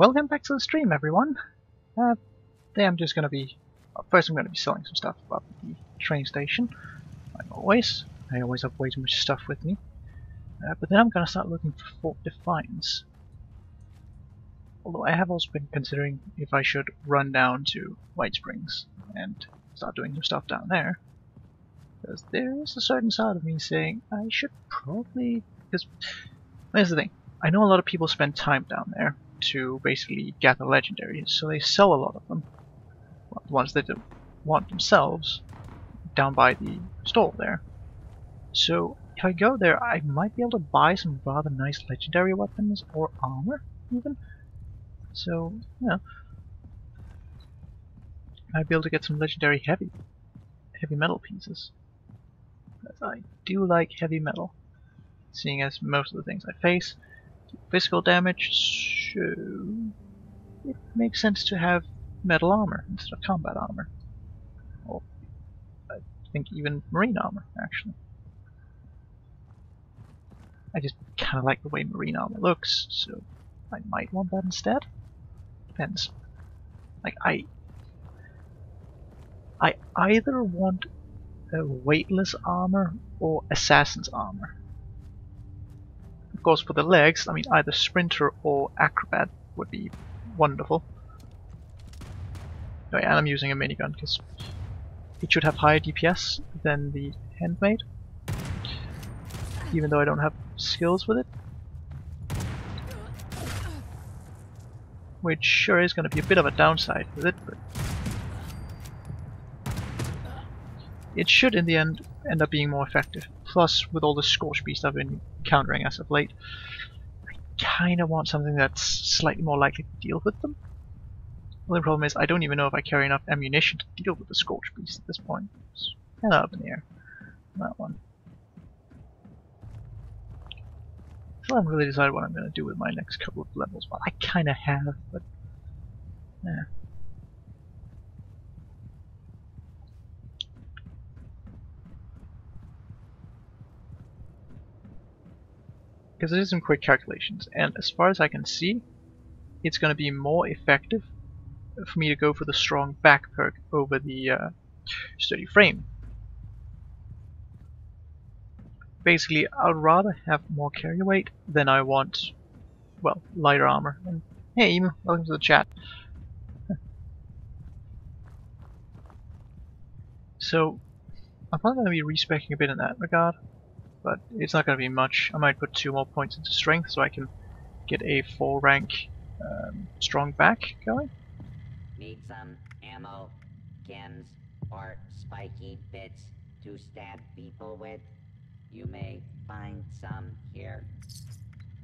Welcome back to the stream, everyone. Today I'm just gonna be... first I'm gonna be selling some stuff up at the train station. Like always. I always have way too much stuff with me. But then I'm gonna start looking for Fort Defiance. Although I have also been considering if I should run down to White Springs and start doing some stuff down there. Because there is a certain side of me saying I should probably... Because here's the thing. I know a lot of people spend time down there to basically gather legendaries, so they sell a lot of them. Well, the ones they don't want themselves, down by the store there. So if I go there, I might be able to buy some rather nice legendary weapons or armor, even. So, yeah. I might be able to get some legendary heavy metal pieces. Because I do like heavy metal, seeing as most of the things I face do physical damage, so it makes sense to have metal armor instead of combat armor. Or I think even marine armor, actually. I just kinda like the way marine armor looks, so I might want that instead. Depends. Like I either want a weightless armor or assassin's armor. Of course, for the legs, I mean, either sprinter or acrobat would be wonderful. Oh yeah, and I'm using a minigun because it should have higher DPS than the handmade, even though I don't have skills with it. Which sure is going to be a bit of a downside with it, but it should in the end up being more effective. Plus, with all the Scorch Beast I've been encountering as of late, I kinda want something that's slightly more likely to deal with them. The only problem is I don't even know if I carry enough ammunition to deal with the Scorch Beast at this point. It's kinda up in the air on that one. Still haven't really decided what I'm gonna do with my next couple of levels. Well, I kinda have, but yeah. Because I did some quick calculations, and as far as I can see, it's going to be more effective for me to go for the strong back perk over the sturdy frame. Basically, I'd rather have more carry weight than I want, well, lighter armor. And hey, Emu, welcome to the chat. So, I'm probably going to be respecing a bit in that regard. But it's not going to be much. I might put 2 more points into strength so I can get a 4 rank strong back going. Need some ammo, chems, or spiky bits to stab people with? You may find some here.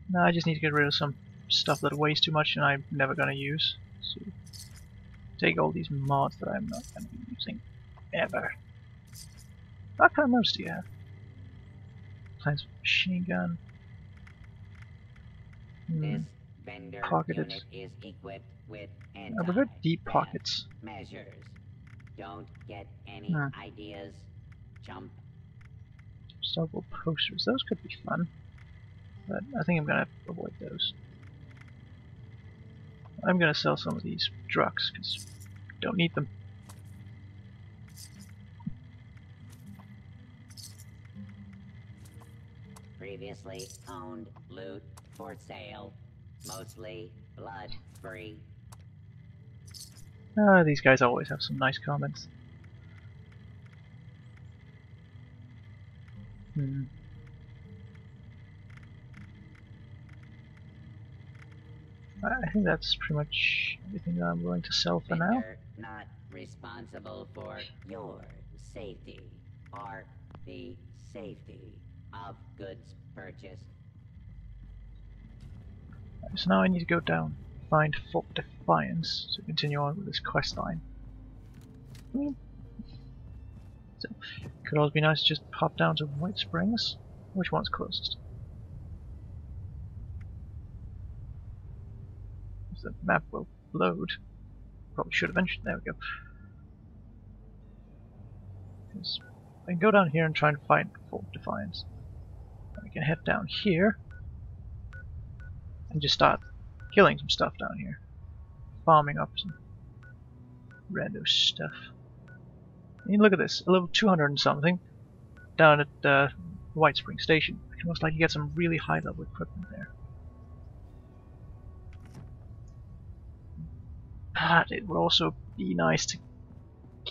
No, I just need to get rid of some stuff that weighs too much and I'm never going to use. So take all these mods that I'm not going to be using ever. What kind of mods do you have? Machine gun. This vendor Pocketed. unit is equipped with I prefer deep anti-theft pockets. measures. Don't get any ideas. Jump. Several posters. Those could be fun, but I think I'm gonna avoid those. I'm gonna sell some of these drugs because don't need them. Previously owned loot for sale. Mostly blood free. These guys always have some nice comments. I think that's pretty much everything that I'm willing to sell for now. Vendor not responsible for your safety or the safety of goods purchased. So now I need to go down, find Fort Defiance to continue on with this quest line. I mean, so could also be nice to just pop down to White Springs. Which one's closest? The map will load. Probably should have mentioned. There we go. I can go down here and try and find Fort Defiance. I can head down here and just start killing some stuff down here. farming up some rando stuff. I mean, look at this, a level 200 and something down at White Spring Station. I can most likely get some really high level equipment there. But it would also be nice to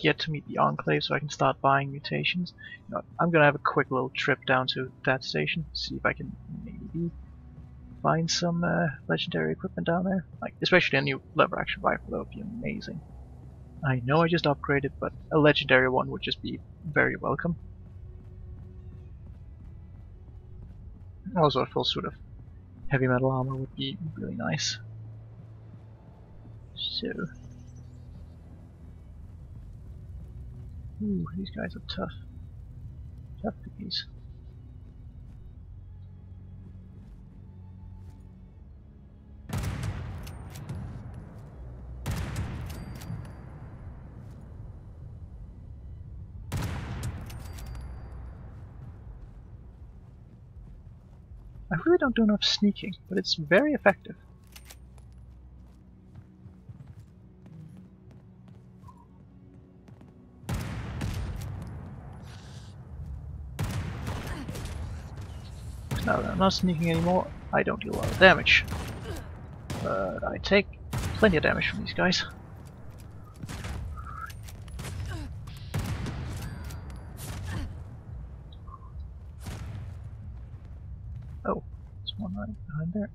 get to meet the Enclave so I can start buying mutations. You know, I'm gonna have a quick little trip down to that station, see if I can maybe find some legendary equipment down there. Like, especially a new lever action rifle, that would be amazing. I know I just upgraded, but a legendary one would just be very welcome. Also, a full suit of heavy metal armor would be really nice. So, ooh, these guys are tough. Tough cookies. I really don't do enough sneaking, but it's very effective. Now that I'm not sneaking anymore, I don't deal a lot of damage. But I take plenty of damage from these guys. Oh, there's one right behind there.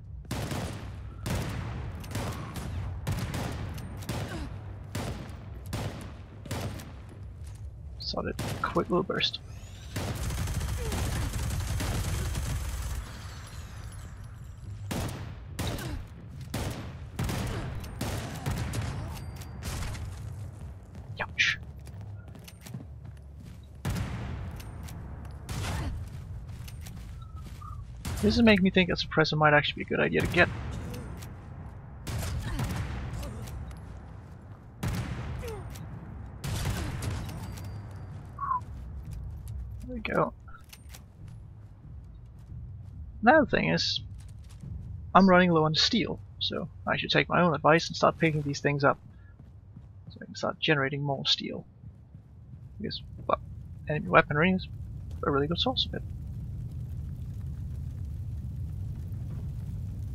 Solid, quick little burst. Ouch. This is making me think a suppressor might actually be a good idea to get. There we go. Another thing is, I'm running low on steel, so I should take my own advice and start picking these things up, so I can start generating more steel. Because, well, enemy weaponry is a really good source of it.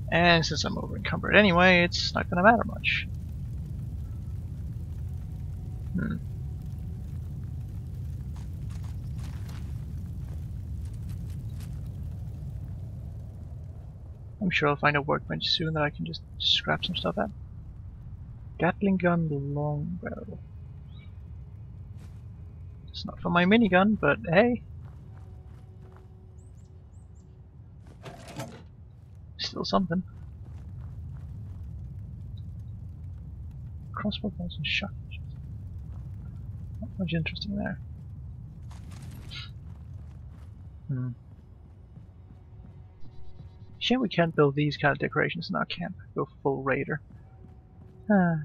And since I'm over encumbered anyway, it's not gonna matter much. I'm sure I'll find a workbench soon that I can just scrap some stuff at. Gatling gun, long barrel. It's not for my minigun, but hey. Still something. Crossbow bolts and shotguns. Not much interesting there. Shame we can't build these kind of decorations in our camp. Go full raider. Alright.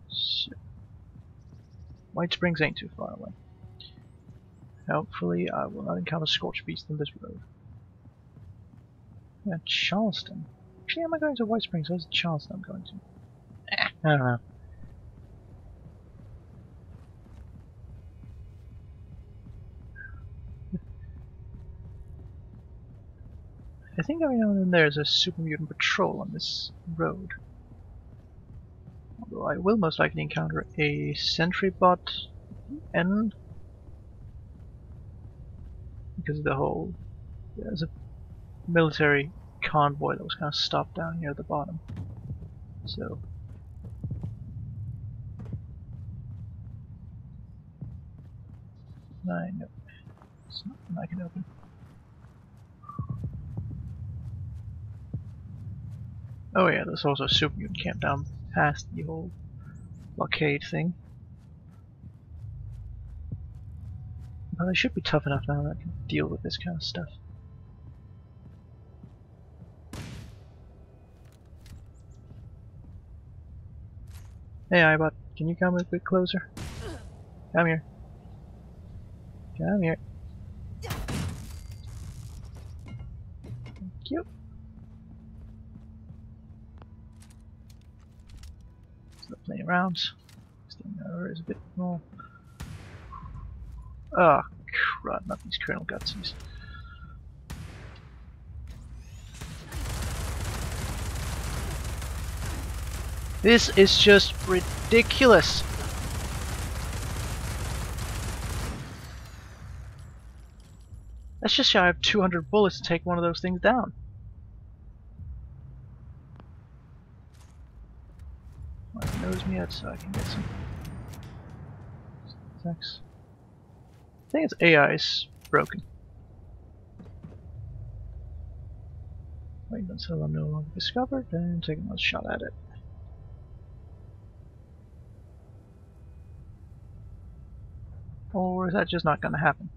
So, White Springs ain't too far away. Hopefully I will not encounter Scorched Beast on this road. Yeah, Charleston. Actually, am I going to White Springs? Where's Charleston I'm going to? I don't know. I think every now and then there's a super mutant patrol on this road. Although I will most likely encounter a sentry bot end. Because of the whole... There's a military convoy that was kind of stopped down here at the bottom. So... I know. It's nothing I can open. Oh yeah, there's also a super mutant camp down past the whole blockade thing. Well, they should be tough enough now that I can deal with this kind of stuff. Hey, Ibot, can you come a bit closer? Come here. Come here. Thank you. Stop playing around. Staying over is a bit more. Ah, crud, not these Colonel Gutsies. This is just ridiculous. That's just shy of 200 bullets to take one of those things down. He knows me yet, so I can get some attacks. I think its AI is broken. Wait until I'm no longer discovered, and take another shot at it. Or is that just not going to happen?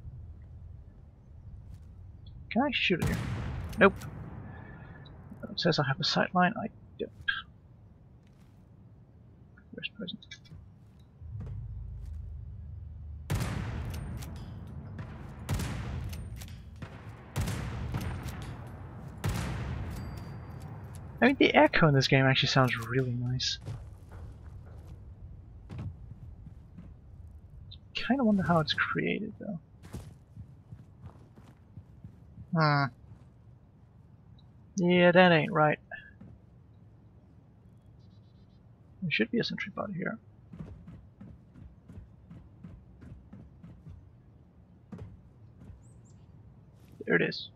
Can I shoot it here? Nope. It says I have a sight line. I don't. First person. I mean, the echo in this game actually sounds really nice. Kind of wonder how it's created, though. Yeah, that ain't right. There should be a sentry bot here. There it is.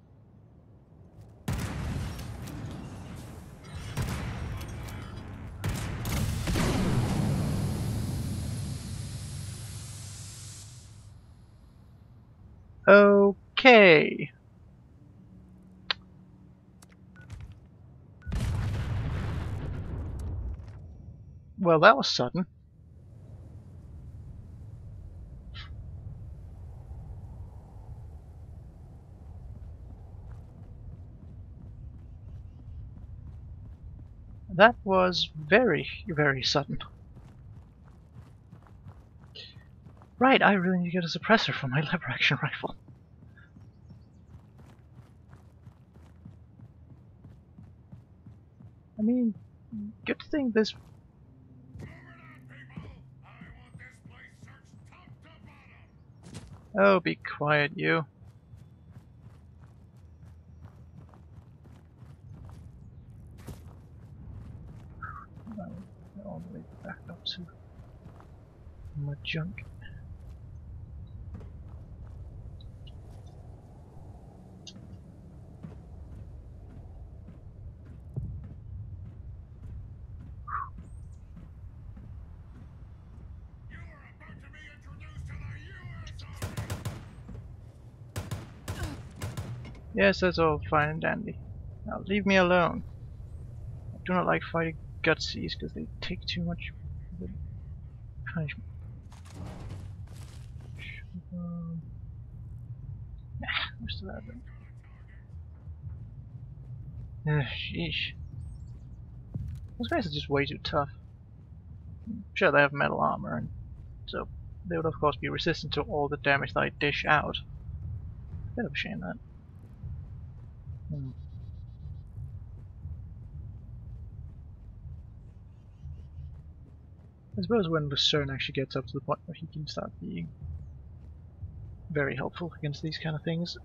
Okay. Well, that was sudden. That was very, very sudden. Right, I really need to get a suppressor for my lever action rifle. I mean, good thing this. Oh, be quiet, you. All the way back up to my junk. Yes, that's all fine and dandy. Now leave me alone. I do not like fighting gutsies because they take too much punishment. Nah, where's the other? Sheesh. Those guys are just way too tough. I'm sure they have metal armor, and so they would of course be resistant to all the damage that I dish out. Bit of a shame that. I suppose when Lucerne actually gets up to the point where he can start being very helpful against these kind of things,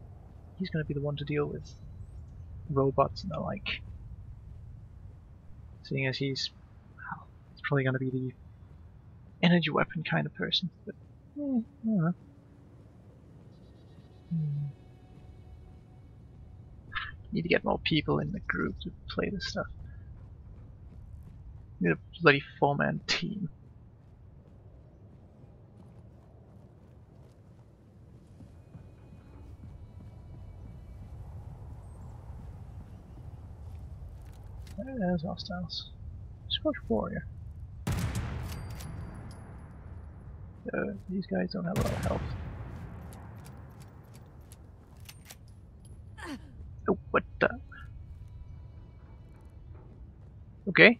he's going to be the one to deal with robots and the like. Seeing as he's probably going to be the energy weapon kind of person. But, I don't know. Need to get more people in the group to play this stuff. Need a bloody 4-man team. There's hostiles. Scotch warrior. These guys don't have a lot of health. Oh, what the? Okay.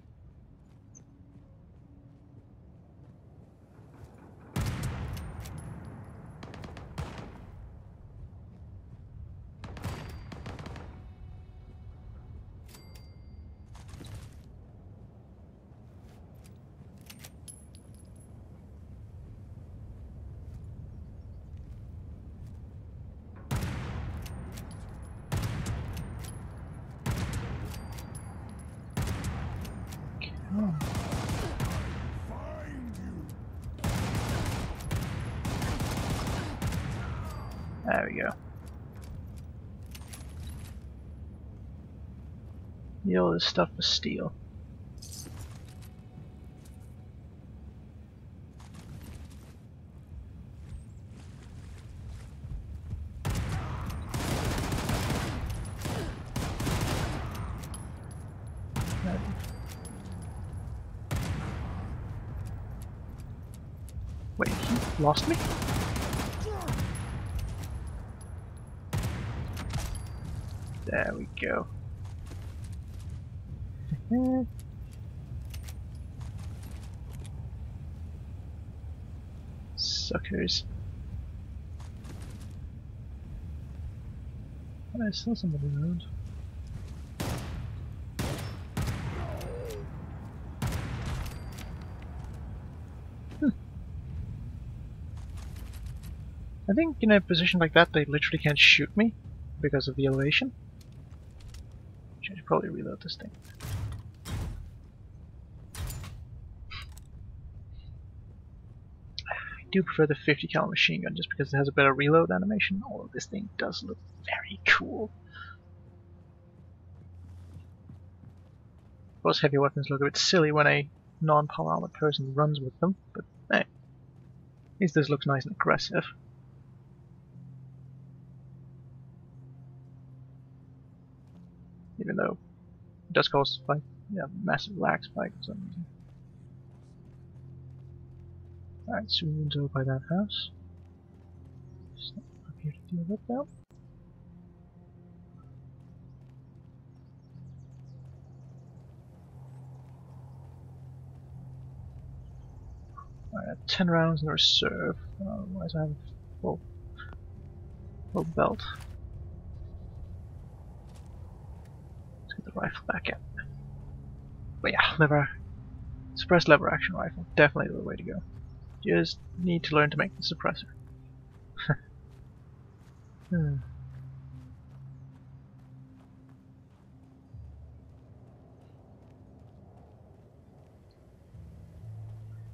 There we go. Need all this stuff for steel. Wait, he lost me? There we go. Suckers. Oh, there's still somebody around. I think in a position like that they literally can't shoot me because of the elevation. I should probably reload this thing. I do prefer the 50 cal machine gun just because it has a better reload animation, although this thing does look very cool. Of course, heavy weapons look a bit silly when a non-power armored person runs with them, but hey, at least this looks nice and aggressive. Even though it does cause like massive lag spike for some reason. Alright, so we go by that house. Just not up here to deal with now. Alright, 10 rounds in reserve. Otherwise I have a full belt. Let's get the rifle back out. But yeah, suppressed lever action rifle, definitely the way to go. Just need to learn to make the suppressor.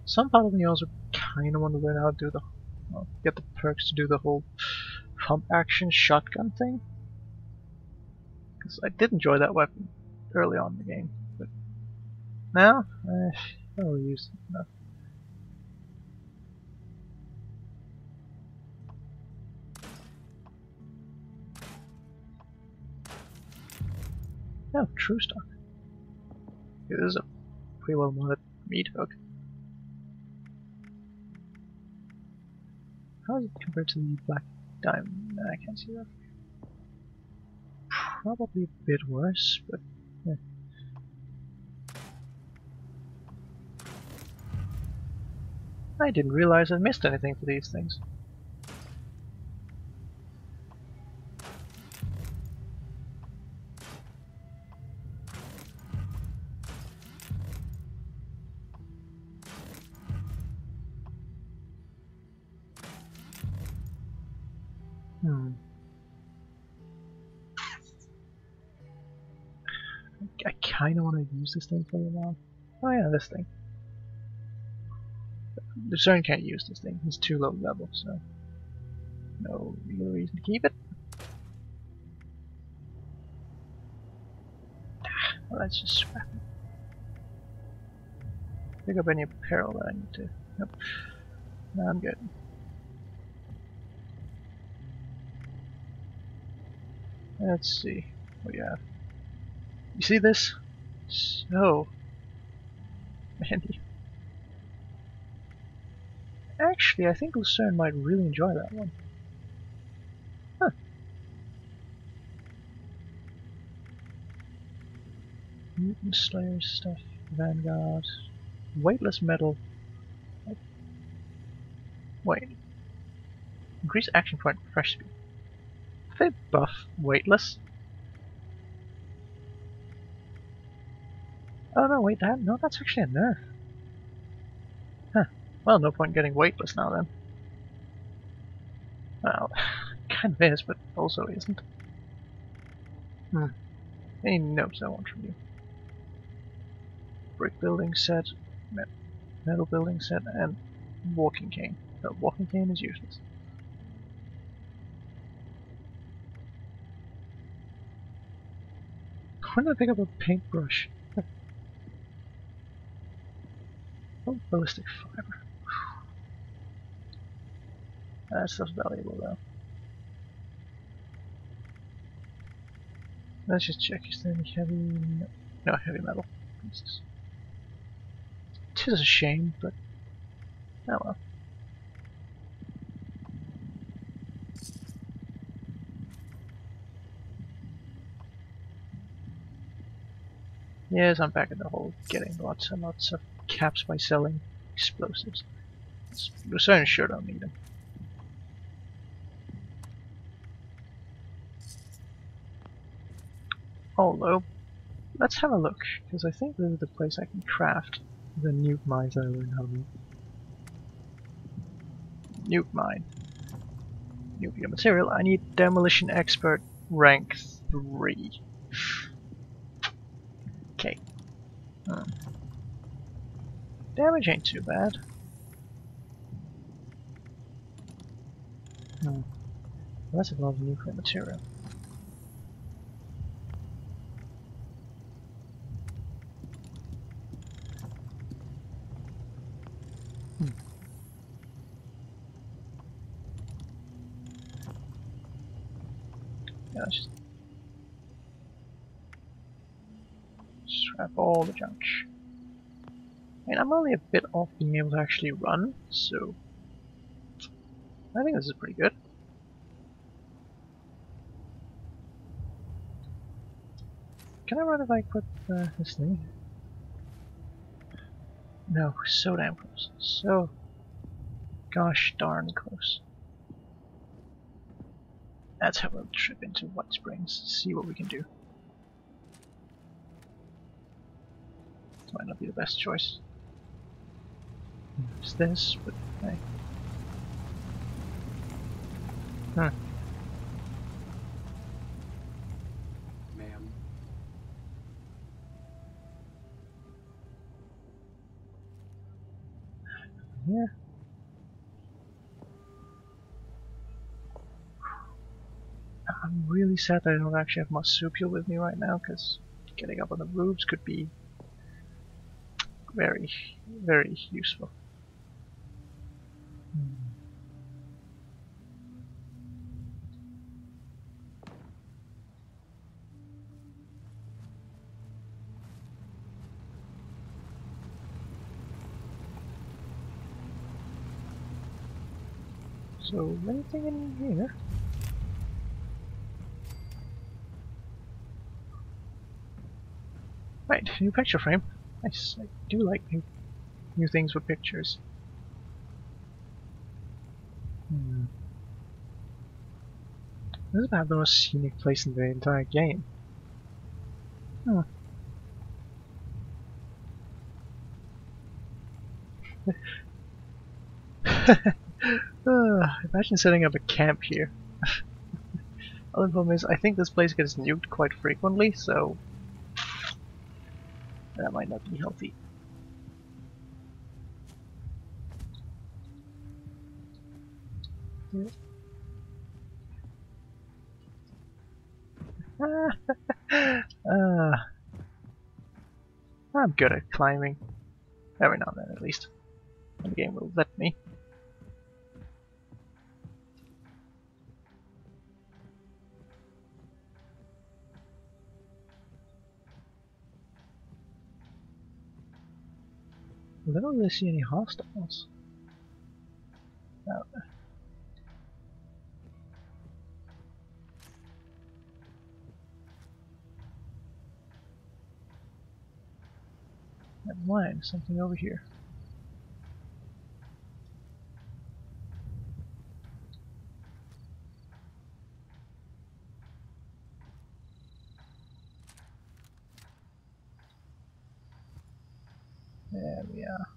Some part of me also kind of want to learn how to do get the perks to do the whole pump action shotgun thing. Because I did enjoy that weapon early on in the game, but now I don't really use it enough. Oh, true stock. This is a pretty well modded meat hook. How is it compared to the black diamond? Nah, I can't see that. Probably a bit worse, but yeah. I didn't realize I missed anything for these things. I kinda wanna use this thing for a while. Oh yeah, this thing. The Lucerne can't use this thing, it's too low level, so no real reason to keep it. Well, let's just scrap it. Pick up any apparel that I need to. Nope. No, I'm good. Let's see what do you have. You see this? So many. Actually, I think Lucerne might really enjoy that one. Huh. Mutant Slayer stuff, Vanguard, weightless metal. Wait. Increase action point fresh speed. Have they buff weightless? Oh no, wait, that's actually a nerf. Huh. Well, no point getting weightless now then. Well, kind of is, but also isn't. Any notes I want from you? Brick building set, metal building set, and walking cane. No, walking cane is useless. When did I pick up a paintbrush? Oh, ballistic fiber. That stuff's valuable though. Let's just check. Is there any heavy? No heavy metal pieces. It is a shame, but oh well. Yes, I'm back in the whole getting lots and lots of caps by selling explosives. We're certainly sure don't need them. Although, let's have a look, because I think this is the place I can craft the nuke mines I learned how to make. Nuke mine. Nuclear material. I need demolition expert rank 3. Okay. Damage ain't too bad. That's a lot of nuclear material. Yeah, let's just scrap all the junk. And I'm only a bit off being able to actually run, so I think this is pretty good. Can I run if I equip this thing? No, so damn close. So gosh darn close. That's how we'll trip into White Springs, see what we can do. This might not be the best choice. It's this, but hey. Ma'am. Yeah. I'm really sad that I don't actually have marsupial with me right now, because getting up on the roofs could be very, very useful. So, anything in here? Right, new picture frame. Nice. I do like new things with pictures. This is about the most scenic place in the entire game. Imagine setting up a camp here. Other problem is, I think this place gets nuked quite frequently, so that might not be healthy. I'm good at climbing. Every now and then, at least. And the game will let me. Well, I don't really see any hostiles. No. Never mind, something over here. There we are.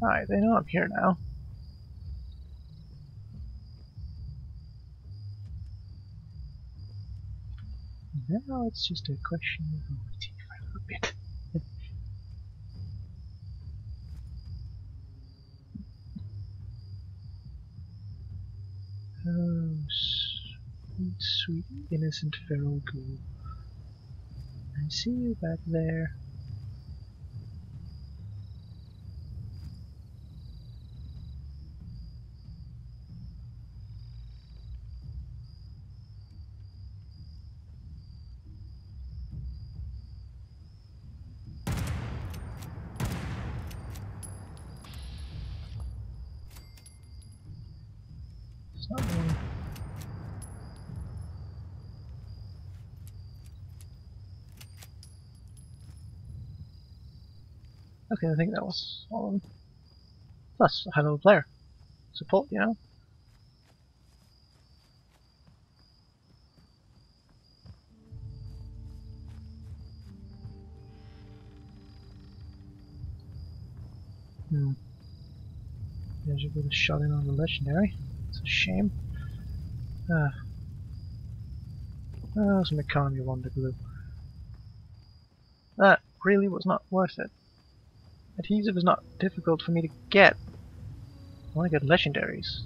Alright, they know I'm here now. Now it's just a question of waiting for a little bit. Oh, sweet, sweet, innocent feral ghoul. I see you back there. It's not one. Okay, I think that was all of them. Plus, a high-level player. Support, you know? There's a bit of shot in on the legendary. It's a shame. Ah, some economy wonder glue. That really was not worth it. Adhesive is not difficult for me to get. I want to get legendaries.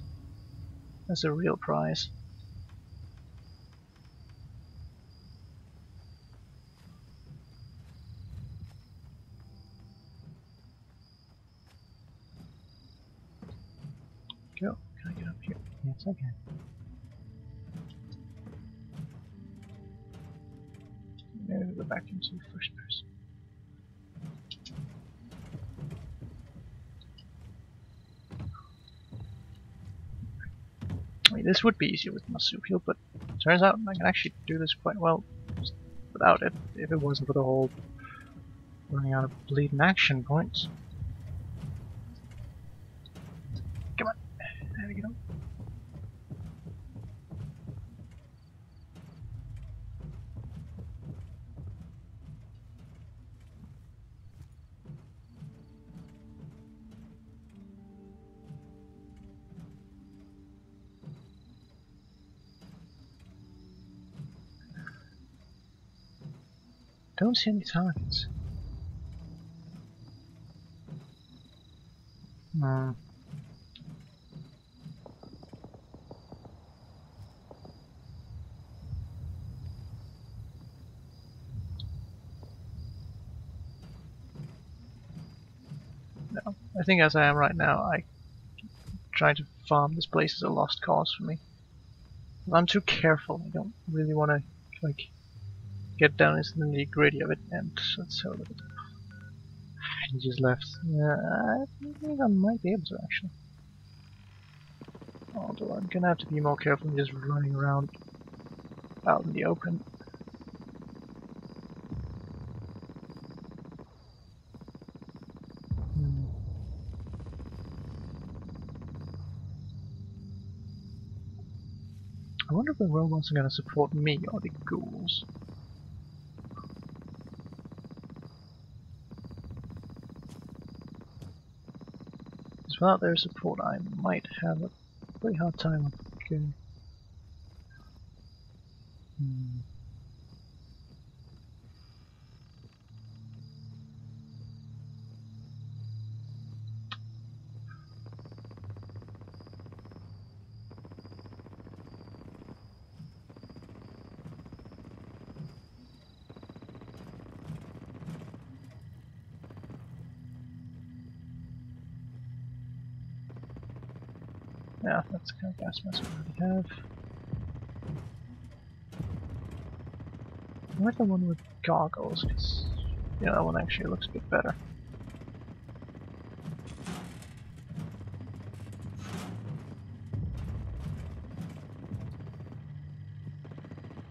That's a real prize. Go. Can I get up here? Yes, I can. Maybe go back into first person. I mean, this would be easier with marsupial, but it turns out I can actually do this quite well just without it, if it wasn't for the whole running out of bleeding action points. Come on, there we go. Don't see any targets. Hmm. No, I think as I am right now, trying to farm this place is a lost cause for me. I'm too careful. I don't really want to like get down into the nitty gritty of it. And let's have a look at that. He just left. Yeah, I think I might be able to actually. Although I'm gonna have to be more careful than just running around out in the open. I wonder if the robots are gonna support me or the ghouls. Because without their support, I might have a pretty hard time of going. Yeah, that's the kind of gas mask we already have. I like the one with goggles, because that one actually looks a bit better.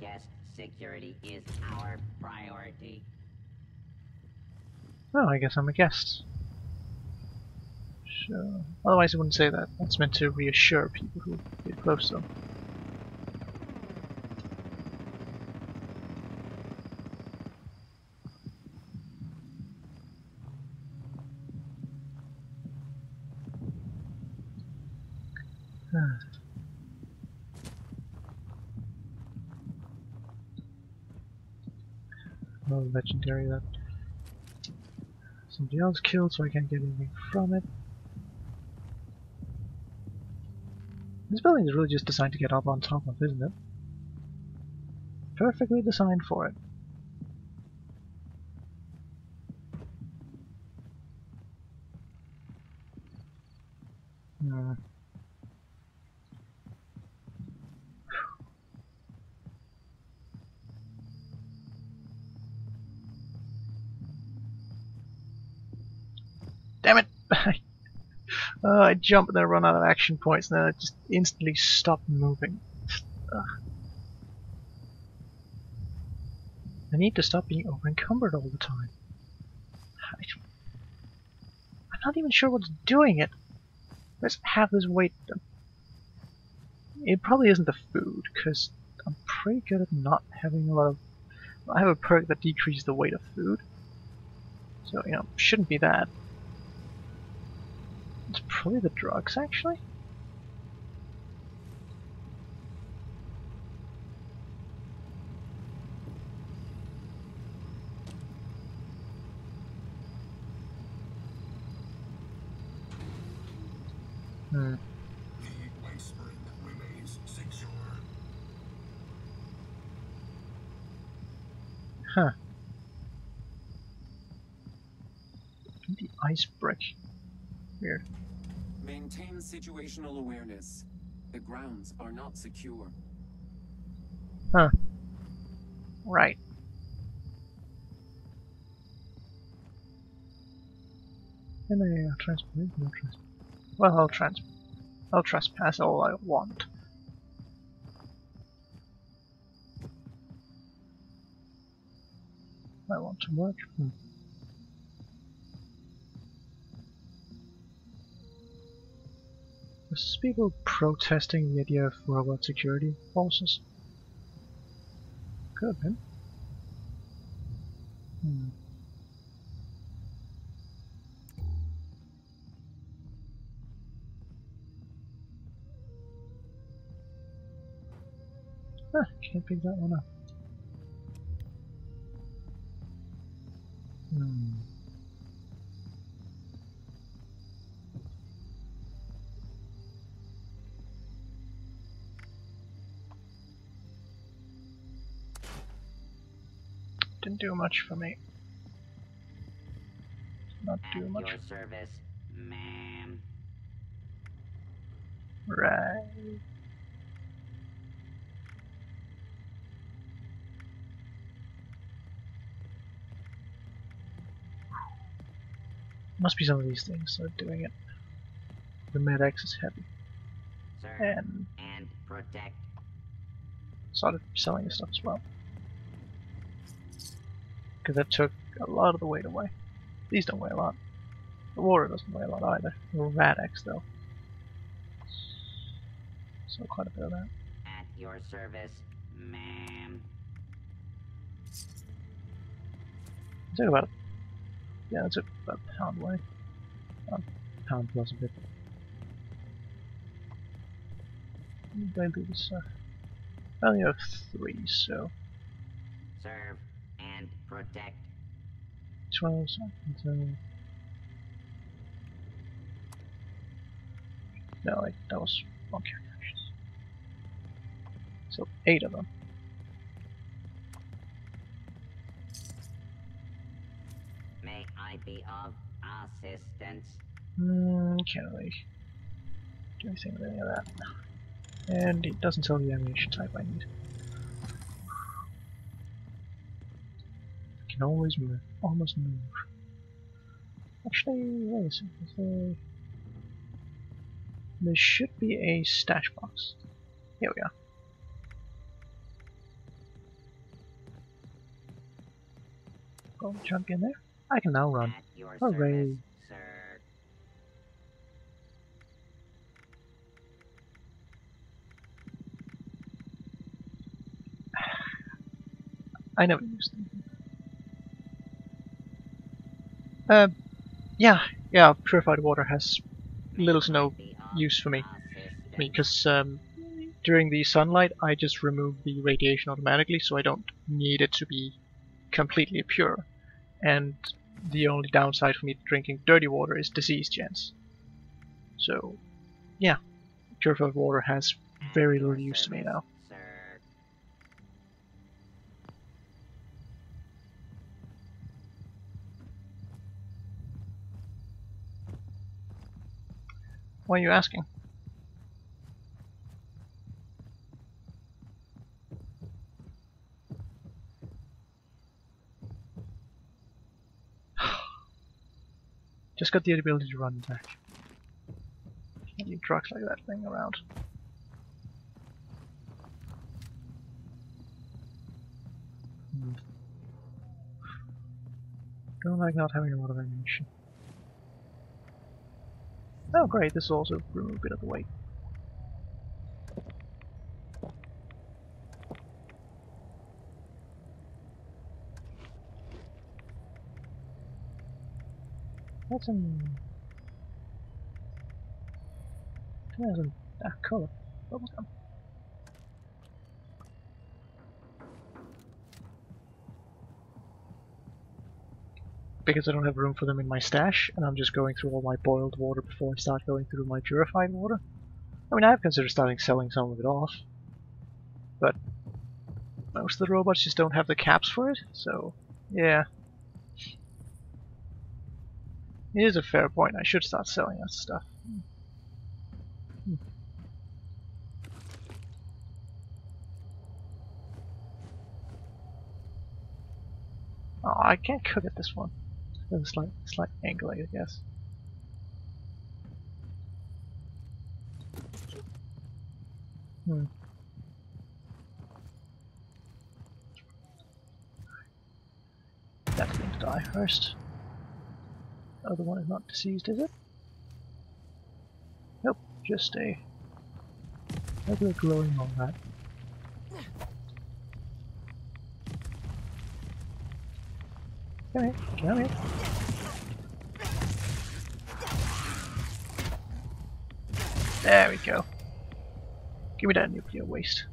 Guest security is our priority. Oh, I guess I'm a guest. Sure. Otherwise I wouldn't say that. That's meant to reassure people who get close to them. no legendary that somebody else killed, so I can't get anything from it. This building is really just designed to get up on top of, isn't it? Perfectly designed for it. Hmm. Damn it! I jump and then I run out of action points and then I just instantly stop moving. Ugh. I need to stop being over-encumbered all the time. I'm not even sure what's doing it. Let's have this weight. It probably isn't the food, because I'm pretty good at not having a lot of... I have a perk that decreases the weight of food. So, you know, shouldn't be that. It's probably the drugs, actually. Hmm. The ice spring remains secure. Huh. The ice brick. Weird. Maintain situational awareness. The grounds are not secure. Huh. Right. And I transport. No transport. Well, I'll trespass all I want. I want to work. There's people protesting the idea of robot security forces. Could have been. Huh, can't pick that one up. Didn't do much for me. Not do At much. your service, ma'am. Right. Must be some of these things that are doing it. The MedX is heavy. Serve And and protect. started selling this stuff as well. Because that took a lot of the weight away. These don't weigh a lot. The water doesn't weigh a lot either. The Radix though. So quite a bit of that. At your service, ma'am. It took about, yeah, it took about a pound away. Pound plus a bit. What did I do this? I only have 3, so Serve and protect. 12 seconds. No, wait, that was one character. So 8 of them. May I be of assistance? Can't really do anything with any of that. And it doesn't tell the ammunition type I need. I can always move. Almost move. Actually, wait a second. There should be a stash box. Here we are. Go jump in there. I can now run. At your Hooray. service, sir. I never used them. Yeah, purified water has little to no use for me. Because during the sunlight I just remove the radiation automatically, so I don't need it to be completely pure, and the only downside for me drinking dirty water is disease chance. So, yeah, purified water has very little use to me now. Sir. Why are you asking? Just got the ability to run back. Can't leave trucks like that laying around. Don't like not having a lot of ammunition. Oh great, this will also remove a bit of the weight. That's an... There's a color. Bubblegum. Because I don't have room for them in my stash, and I'm just going through all my boiled water before I start going through my purified water. I mean, I've considered selling some of it off, but most of the robots just don't have the caps for it, so yeah. It is a fair point, I should start selling that stuff. Oh, I can't cook at this one. There's a slight angle, I guess. That's going to die first. The other one is not deceased, is it? Nope, just a regular glowing on that. Come here, come here. There we go. Give me that nuclear waste.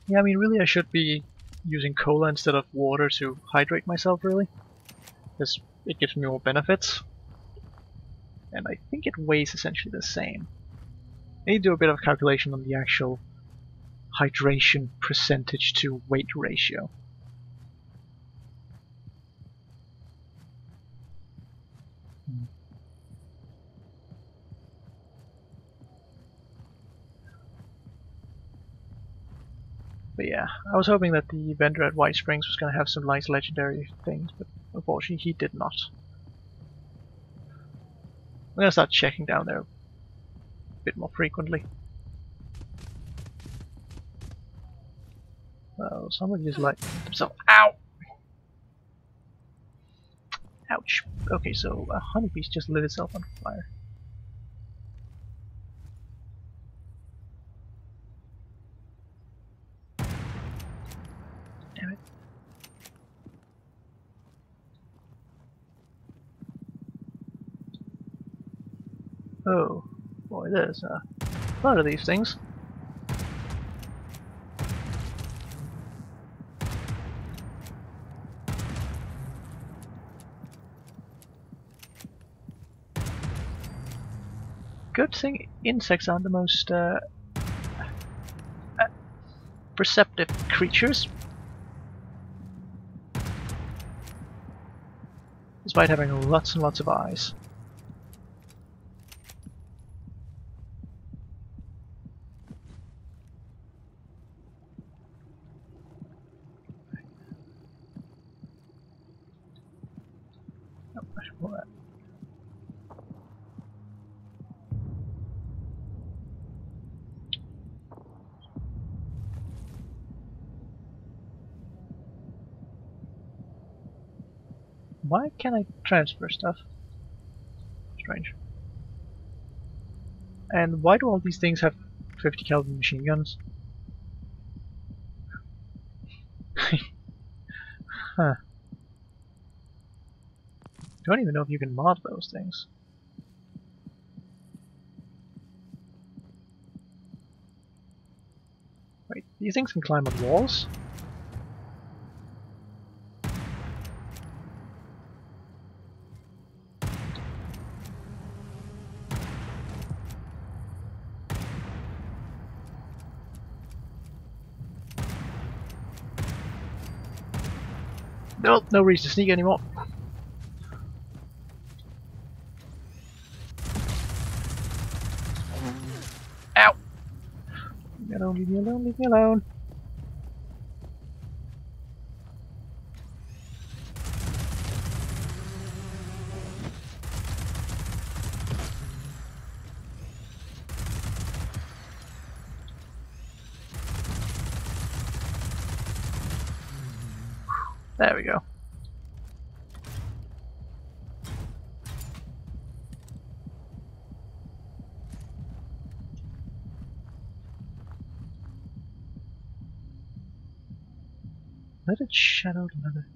Yeah, I mean, really I should be using cola instead of water to hydrate myself, really. Because it gives me more benefits. And I think it weighs essentially the same. I need to do a bit of calculation on the actual hydration percentage to weight ratio. But yeah, I was hoping that the vendor at White Springs was going to have some nice legendary things, but unfortunately he did not. I'm going to start checking down there a bit more frequently. Oh, somebody just like themselves. Ow! Ouch. Okay, so a honeybee's just lit itself on fire. Damn it. Oh, boy, there's a lot of these things. Good thing insects aren't the most perceptive creatures, despite having lots and lots of eyes. Oh, I should pull that. Why can't I transfer stuff? Strange. And why do all these things have 50 caliber machine guns? Huh. Don't even know if you can mod those things. These things can climb on walls. Nope, no reason to sneak anymore. Ow! Leave me alone, leave me alone, leave me alone. There we go. Let it shadow another.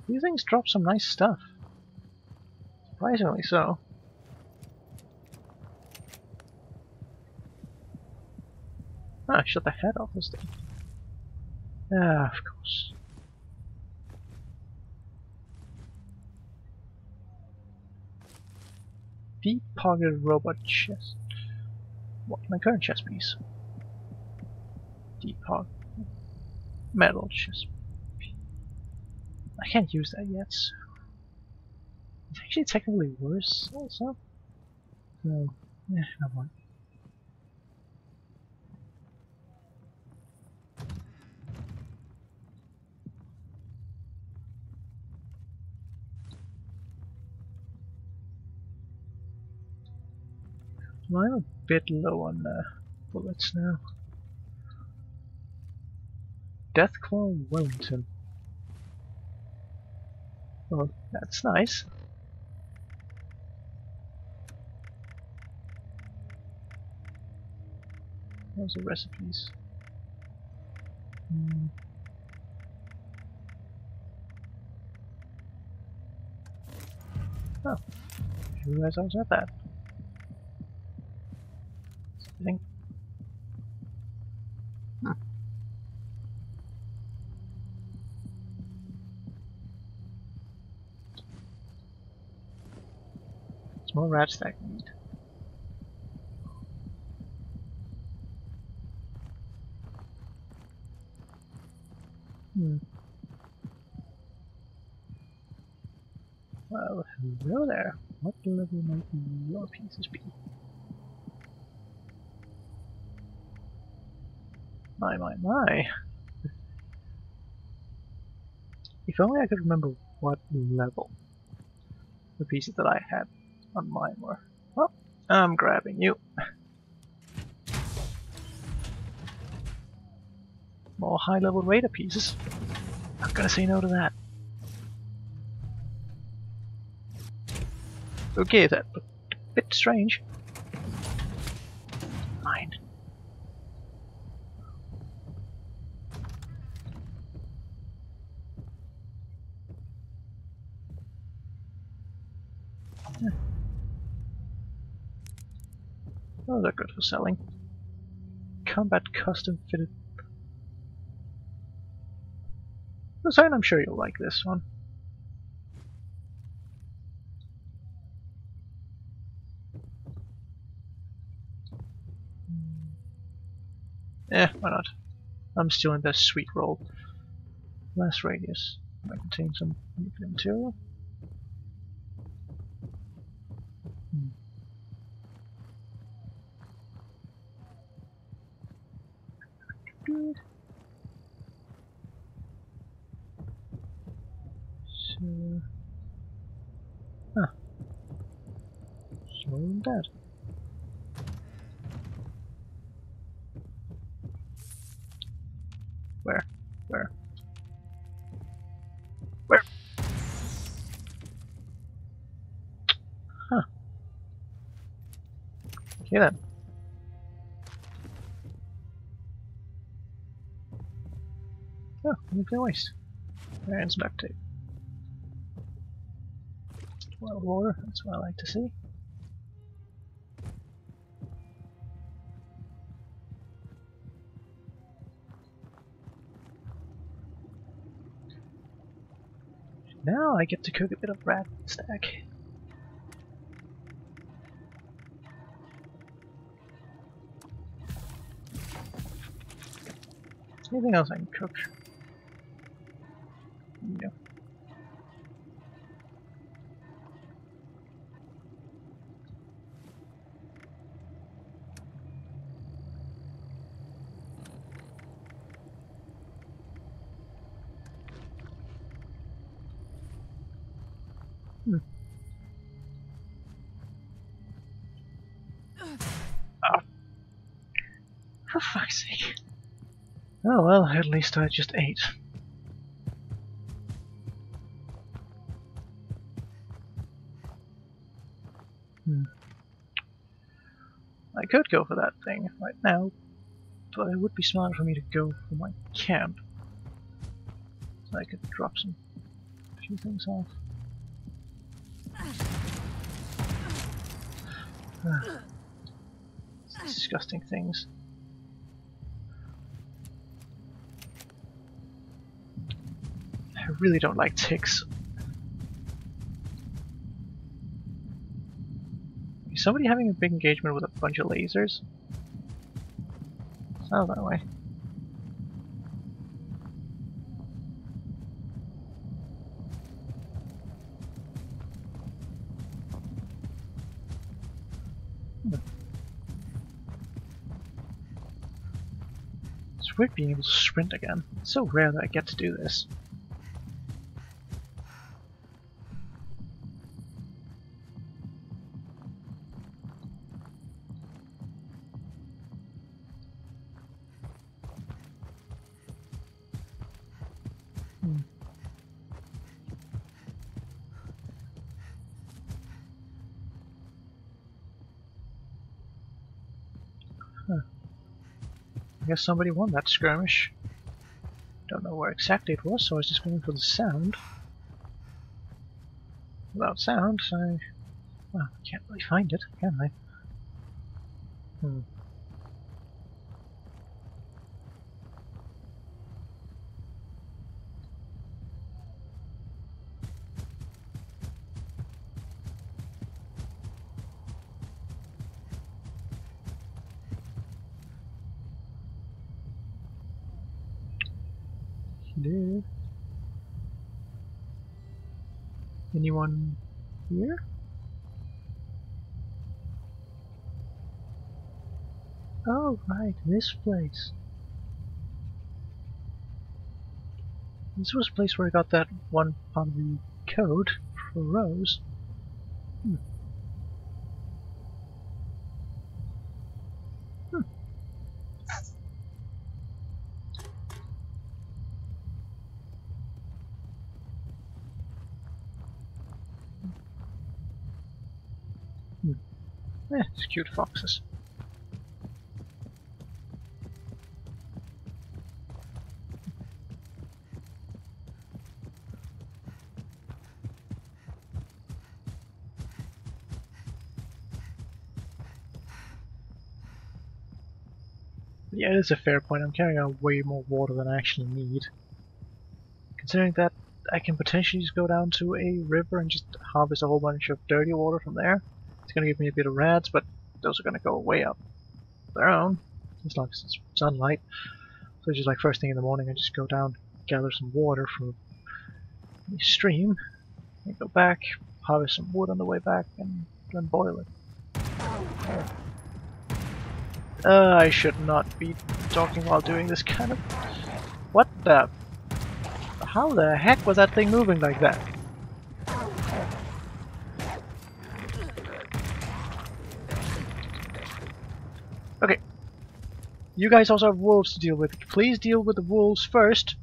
These things drop some nice stuff. Surprisingly so. Ah, shut the head off this thing. Ah, of course. Deep pocket robot chest. What? My current chest piece. Deep pocket metal chest. I can't use that yet. It's actually technically worse also. So, yeah, never mind. Well, I'm a bit low on bullets now. Deathclaw Wellington. Well, that's nice. Those are recipes. Oh, I didn't realize I was at that. I think. It's more rat stack meat. Well, hello there. What level might your pieces be? My. If only I could remember what level the pieces that I had on mine were. Well, I'm grabbing you. More high-level raider pieces. Not gonna say no to that. Okay, that looked a bit strange. Mine. Those are good for selling. Combat custom fitted. Design, I'm sure you'll like this one. Why not? I'm still in this sweet roll. Last radius. Might contain some nuclear material. So, so dead. Where? Where? Where? Huh. Okay then. Oh, nuclear waste. And some duct tape. Well, water, that's what I like to see. Now I get to cook a bit of rat stack. Anything else I can cook? No. Oh. For fuck's sake. Oh well, at least I just ate. I could go for that thing right now, but it would be smarter for me to go for my camp. So I could drop a few things off. Disgusting things. I really don't like ticks. Is somebody having a big engagement with a bunch of lasers? Sounds that way. It's weird being able to sprint again. It's so rare that I get to do this. I guess somebody won that skirmish. Don't know where exactly it was, so I was just going for the sound. Without sound, I can't really find it, can I? Hello? Anyone here? Oh, right, this place. This was the place where I got that one part of the code for Rose. It's cute foxes. Yeah, it is a fair point. I'm carrying out way more water than I actually need. Considering that I can potentially just go down to a river and just harvest a whole bunch of dirty water from there. It's gonna give me a bit of rats, but those are gonna go away up their own, as long as it's sunlight. So just like first thing in the morning, I just go down, gather some water from the stream, and go back, harvest some wood on the way back, and then boil it. I should not be talking while doing this kind of... What the... How the heck was that thing moving like that? Okay. You guys also have wolves to deal with. Please deal with the wolves first.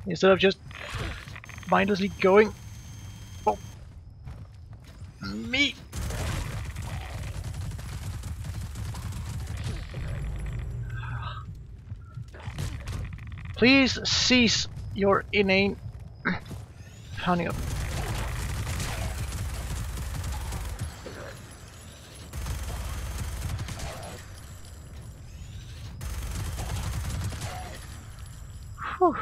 Instead of just mindlessly going... Oh. Me! Please cease your inane pounding up. Whew.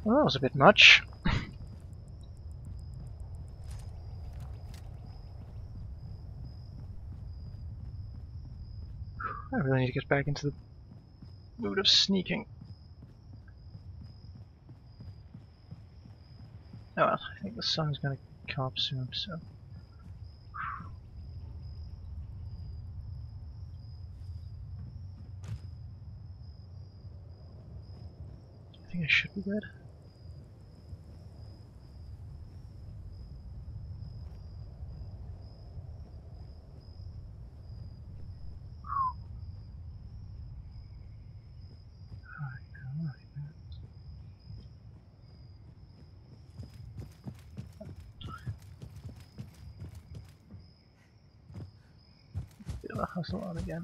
Well, that was a bit much. I really need to get back into the mood of sneaking. Oh well, I think the sun's gonna come up soon, so. I think I should be good. Bit of a hustle on again.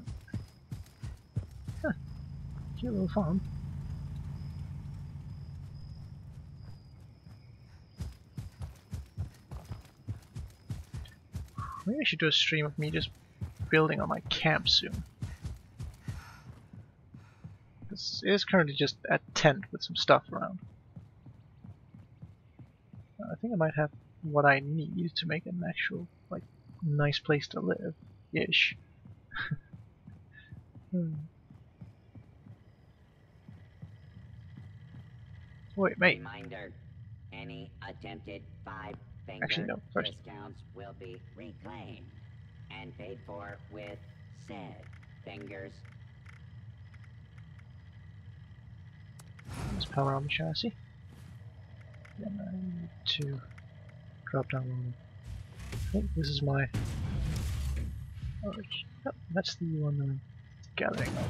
Huh. Cute little farm. Maybe I should do a stream of me just building on my camp soon. This is currently just a tent with some stuff around. I think I might have what I need to make an actual, like, nice place to live-ish. Wait, mate. Reminder, any attempted Actually, five-finger no, first. discounts will be reclaimed and paid for with said fingers. Let's power on the chassis. Then I need to drop down one. I think this is my... Oh, that's the one that I'm gathering up.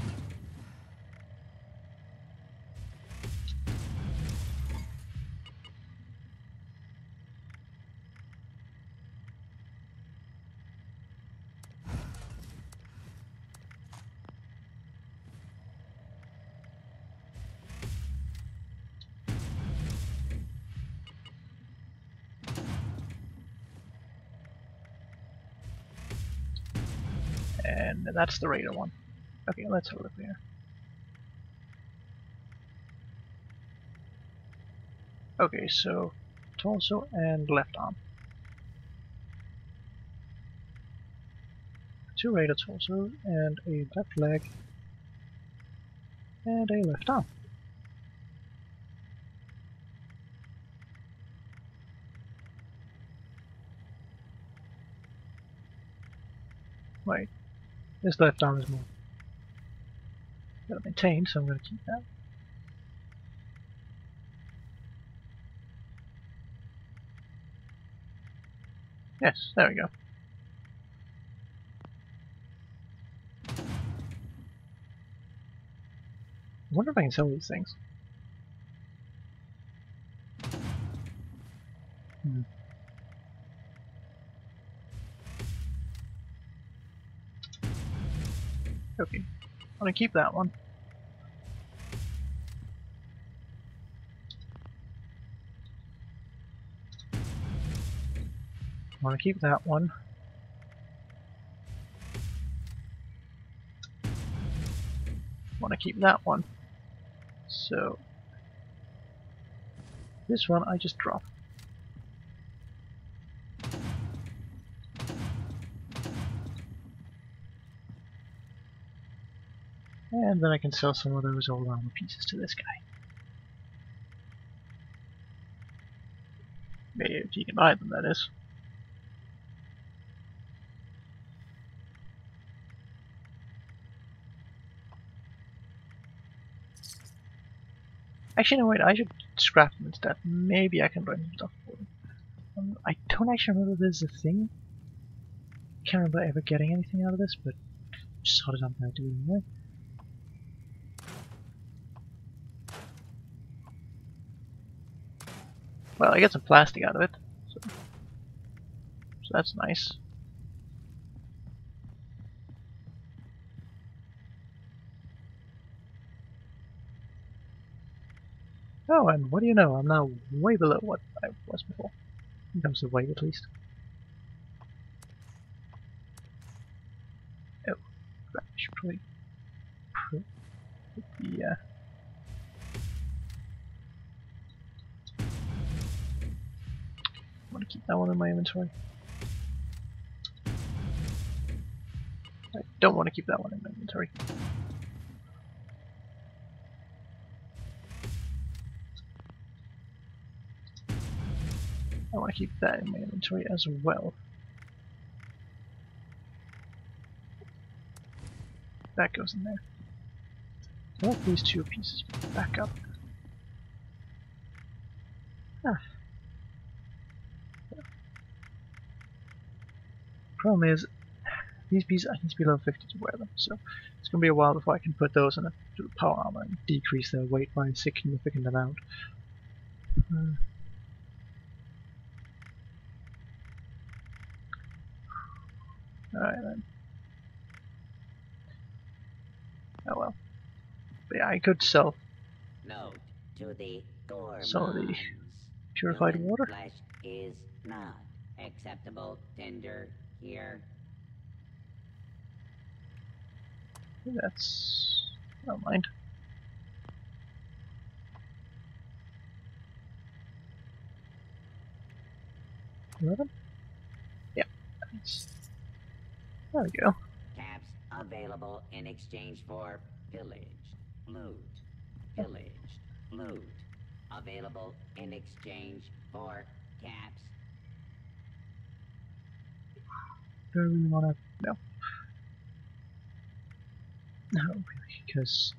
And that's the radar one. Okay, let's have a look here. Okay, so torso and left arm. 2 radar torsos and a left leg and a left arm. Wait, this left arm is more gotta maintain, so I'm gonna keep that. Yes, there we go. I wonder if I can sell these things. Okay, I'm gonna keep that one. I want to keep that one. I want to keep that one. So this one I just drop. And then I can sell some of those old armor pieces to this guy. Maybe if he can buy them, that is. Actually, no, wait, I should scrap them instead. Maybe I can rent some stuff for them. I don't actually remember this is a thing. Can't remember ever getting anything out of this, but just sort of I'm gonna do it anyway. Well, I get some plastic out of it. So. that's nice. Oh, and what do you know? I'm now way below what I was before. In terms of weight, at least. Oh, crap, I should probably put the, I want to keep that one in my inventory. I don't want to keep that one in my inventory. I want to keep that in my inventory as well. That goes in there. I want these two pieces back up. Ah. Problem is, these pieces I need to be level 50 to wear them, so it's going to be a while before I can put those in a power armor and decrease their weight by a significant amount. Alright then. Oh well. But yeah, I could sell Note to the some of the gourmands. purified Human water. flesh is not acceptable tinder here. That's... I don't mind. $11? Yeah. Nice. There we go. Caps available in exchange for pillaged loot. Pillaged loot. Available in exchange for caps. Do I really want to... No. No, really, because...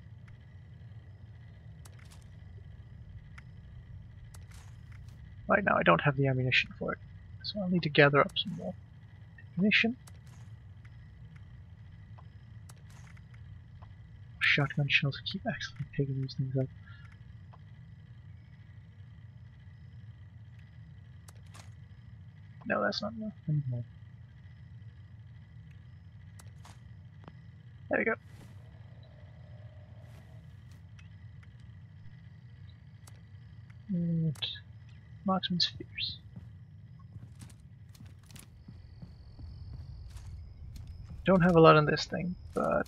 Right now I don't have the ammunition for it, so I'll need to gather up some more ammunition. Shotgun shells keep accidentally picking these things up. No, that's not enough anymore. There we go. And marksman spheres. Don't have a lot on this thing, but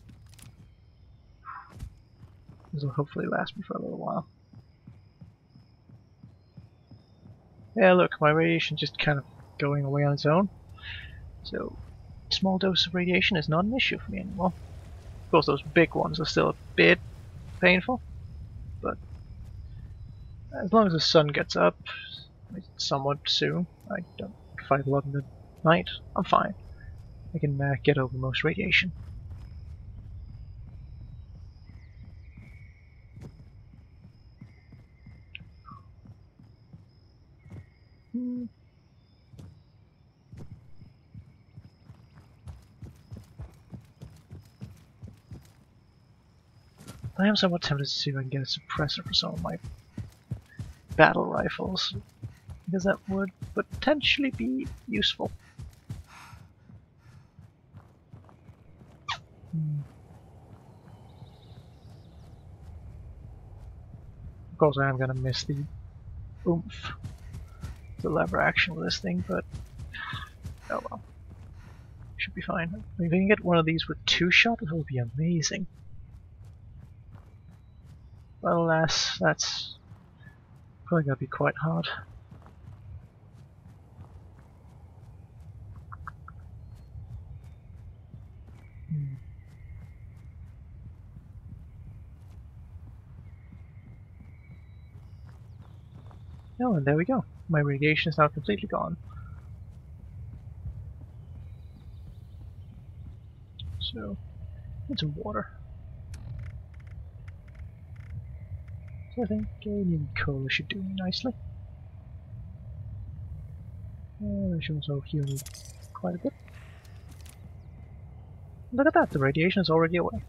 this will hopefully last me for a little while. Yeah, look, my radiation just kind of going away on its own. So, small dose of radiation is not an issue for me anymore. Of course, those big ones are still a bit painful, but as long as the sun gets up somewhat soon, I don't fight a lot in the night, I'm fine. I can get over most radiation. I am somewhat tempted to see if I can get a suppressor for some of my battle rifles, because that would potentially be useful. Of course I am going to miss the oomph, the lever action with this thing, but oh well. Should be fine. If I can get one of these with 2-shot, that would be amazing. But alas, that's probably going to be quite hard. Oh, and there we go. My radiation is now completely gone. So, need some water. So I think new cola should do me nicely. I should also heal me quite a bit. Look at that, the radiation is already away.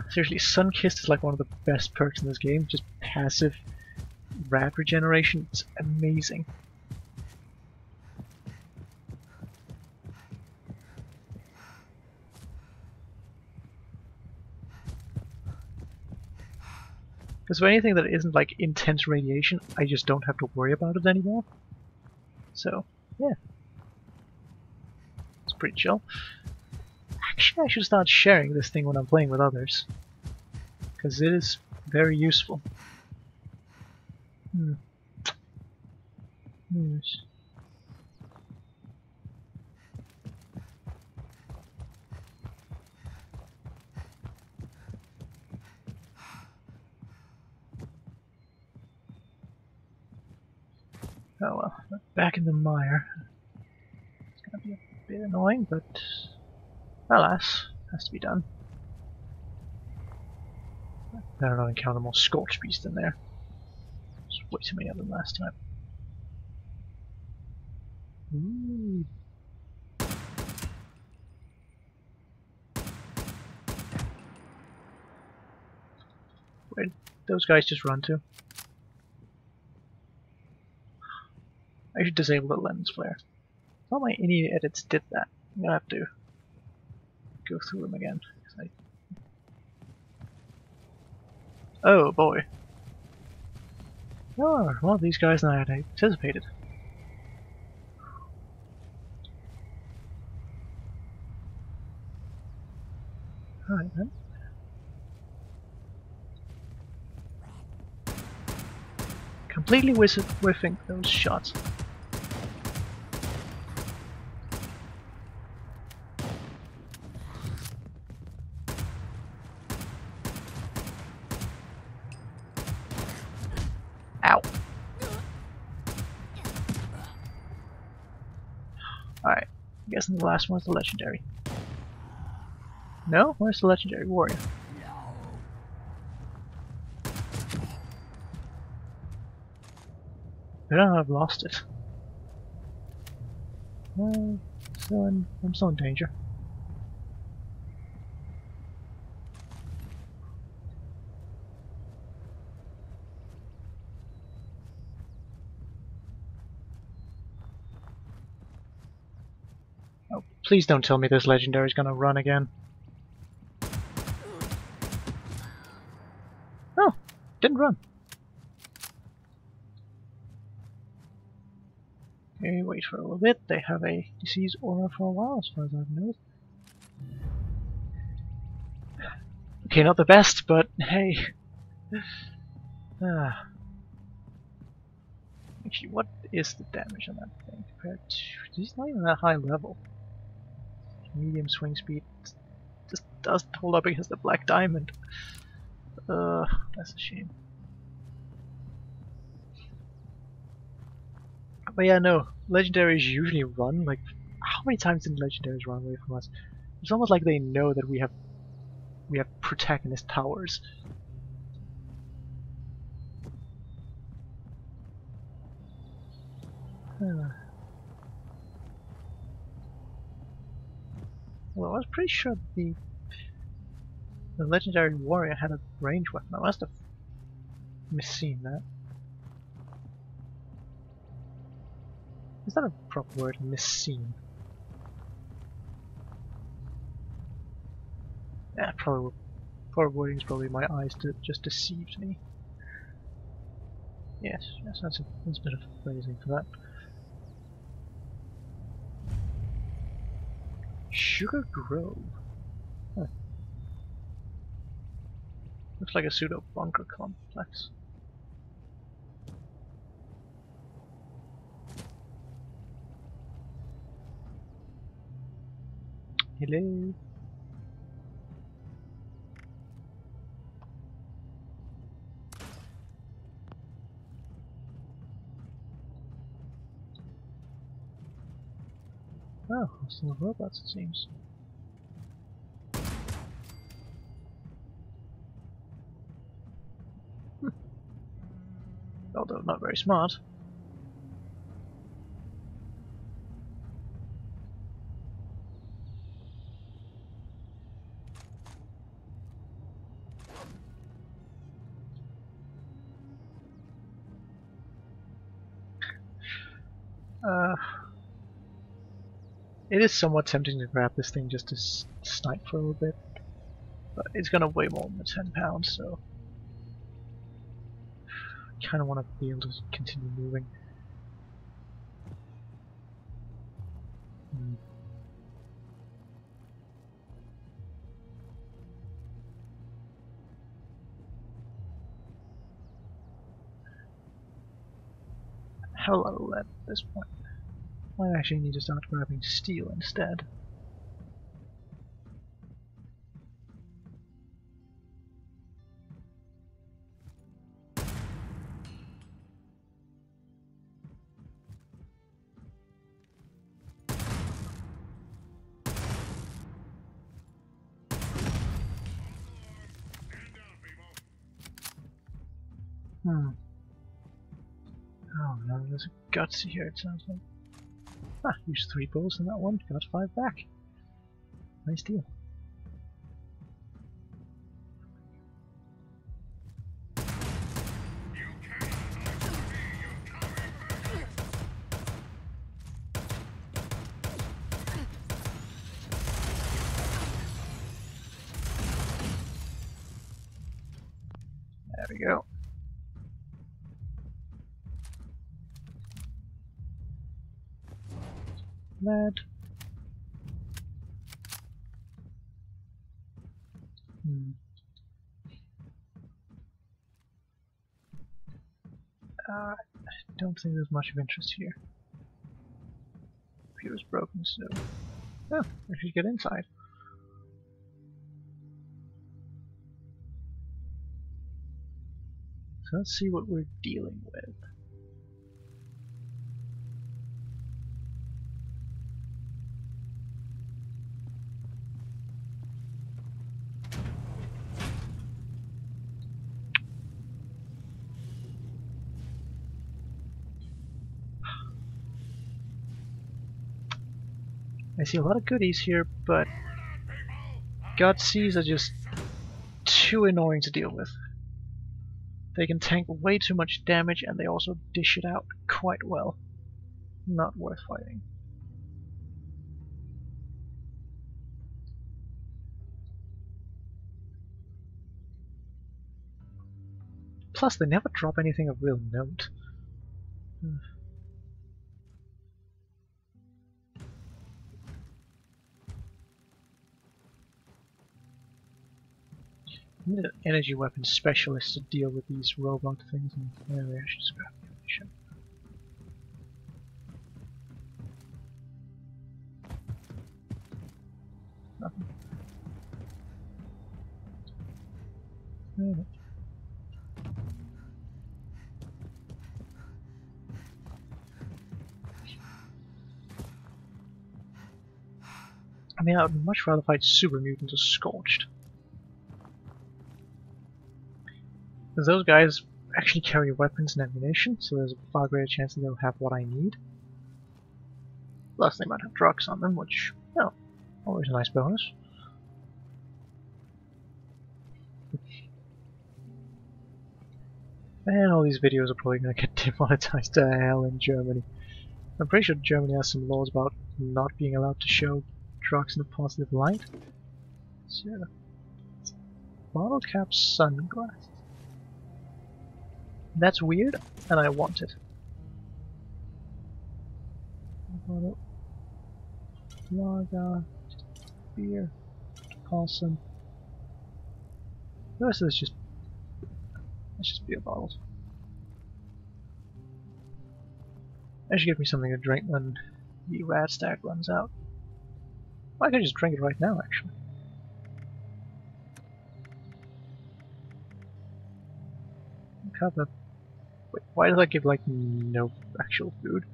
Seriously, Sun-Kissed is like one of the best perks in this game. Just passive rad regeneration. It's amazing. Because for anything that isn't like intense radiation, I just don't have to worry about it anymore. So, yeah. It's pretty chill. Actually, I should start sharing this thing when I'm playing with others. Because it is very useful. Yes. Oh well, back in the mire. It's gonna be a bit annoying, but alas, has to be done. Better not encounter more Scorch Beast in there. There's way too many of them last time. Ooh. Where did those guys just run to? I should disable the lens flare. All my any edits did that. I'm gonna have to go through them again. Oh boy. Oh, more of these guys than I had anticipated. Alright then. Completely whiffing those shots. Ow. Alright, I'm guessing the last one's the legendary. No? Where's the legendary warrior? I don't know, I've lost it. I'm still in danger. Oh, please don't tell me this legendary is gonna run again. Oh, didn't run. Okay, wait for a little bit. They have a disease aura for a while, as far as I've noticed. Okay, not the best, but hey. Actually, what is the damage on that thing compared to... He's not even that high level. Medium swing speed just doesn't hold up against the Black Diamond. That's a shame. But yeah, no. Legendaries usually run, like... How many times did legendaries run away from us? It's almost like they know that we have protagonist powers. Well, I was pretty sure the legendary warrior had a ranged weapon. I must have misseen that. Is that a proper word? Misseen. Yeah, probably. Poor wording is probably my eyes just deceived me. Yes, that's a bit of phrasing for that. Sugar Grove. Huh. Looks like a pseudo bunker complex. Hello. Oh, hostile robots it seems. Although not very smart. It is somewhat tempting to grab this thing just to snipe for a little bit, but it's gonna weigh more than 10 pounds, so kind of want to be able to continue moving. How low at this point? I actually need to start grabbing steel instead. Oh no, there's a gutsy here, it sounds like. Ah, used 3 bullets in that one, got 5 back. Nice deal. There we go. Lead. I don't think there's much of interest here. Computer's broken, so... Oh, I should get inside. So let's see what we're dealing with. I see a lot of goodies here, but Godseas are just too annoying to deal with. They can tank way too much damage and they also dish it out quite well. Not worth fighting. Plus, they never drop anything of real note. I need an energy weapon specialist to deal with these robot things, and maybe I should just grab the ammunition. Nothing. I mean, I would much rather fight super mutants or scorched. Because those guys actually carry weapons and ammunition, so there's a far greater chance that they'll have what I need. Plus, they might have drugs on them, which, oh, always a nice bonus. And all these videos are probably going to get demonetized to hell in Germany. I'm pretty sure Germany has some laws about not being allowed to show drugs in a positive light. So, bottle cap sunglasses. That's weird, and I want it. Lager, beer, awesome. The rest of this just, it's just beer bottles. That should give me something to drink when the rat stack runs out. I could just drink it right now, actually. Cup of... Wait, why does that give, like, no actual food?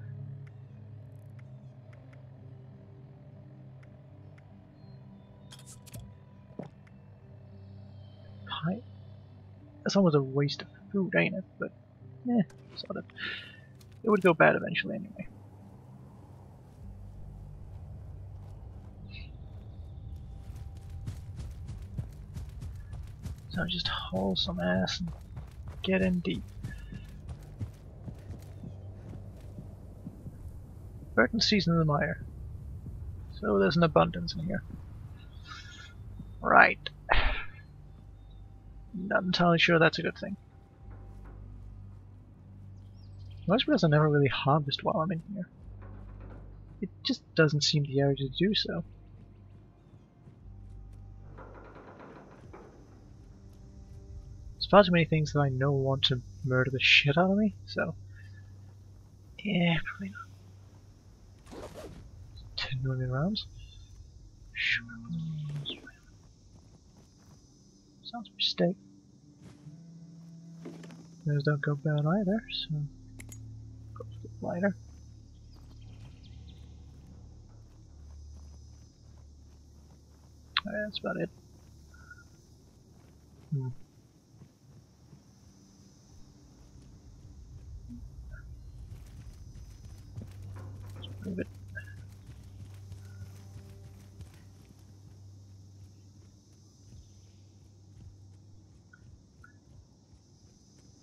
Pie? That's almost a waste of food, ain't it? But, eh, sort of. It would go bad eventually anyway. So just haul some ass and get in deep. Burton season in the mire. So there's an abundance in here. Right. Not entirely sure that's a good thing. Most because I never really harvest while I'm in here. It just doesn't seem the area to do so. There's far too many things that I know want to murder the shit out of me, so... yeah, probably not. 10 million rounds? Sure. Sounds pretty steak. Those don't go bad either, so... go for the lighter. Alright, that's about it. Let's move it.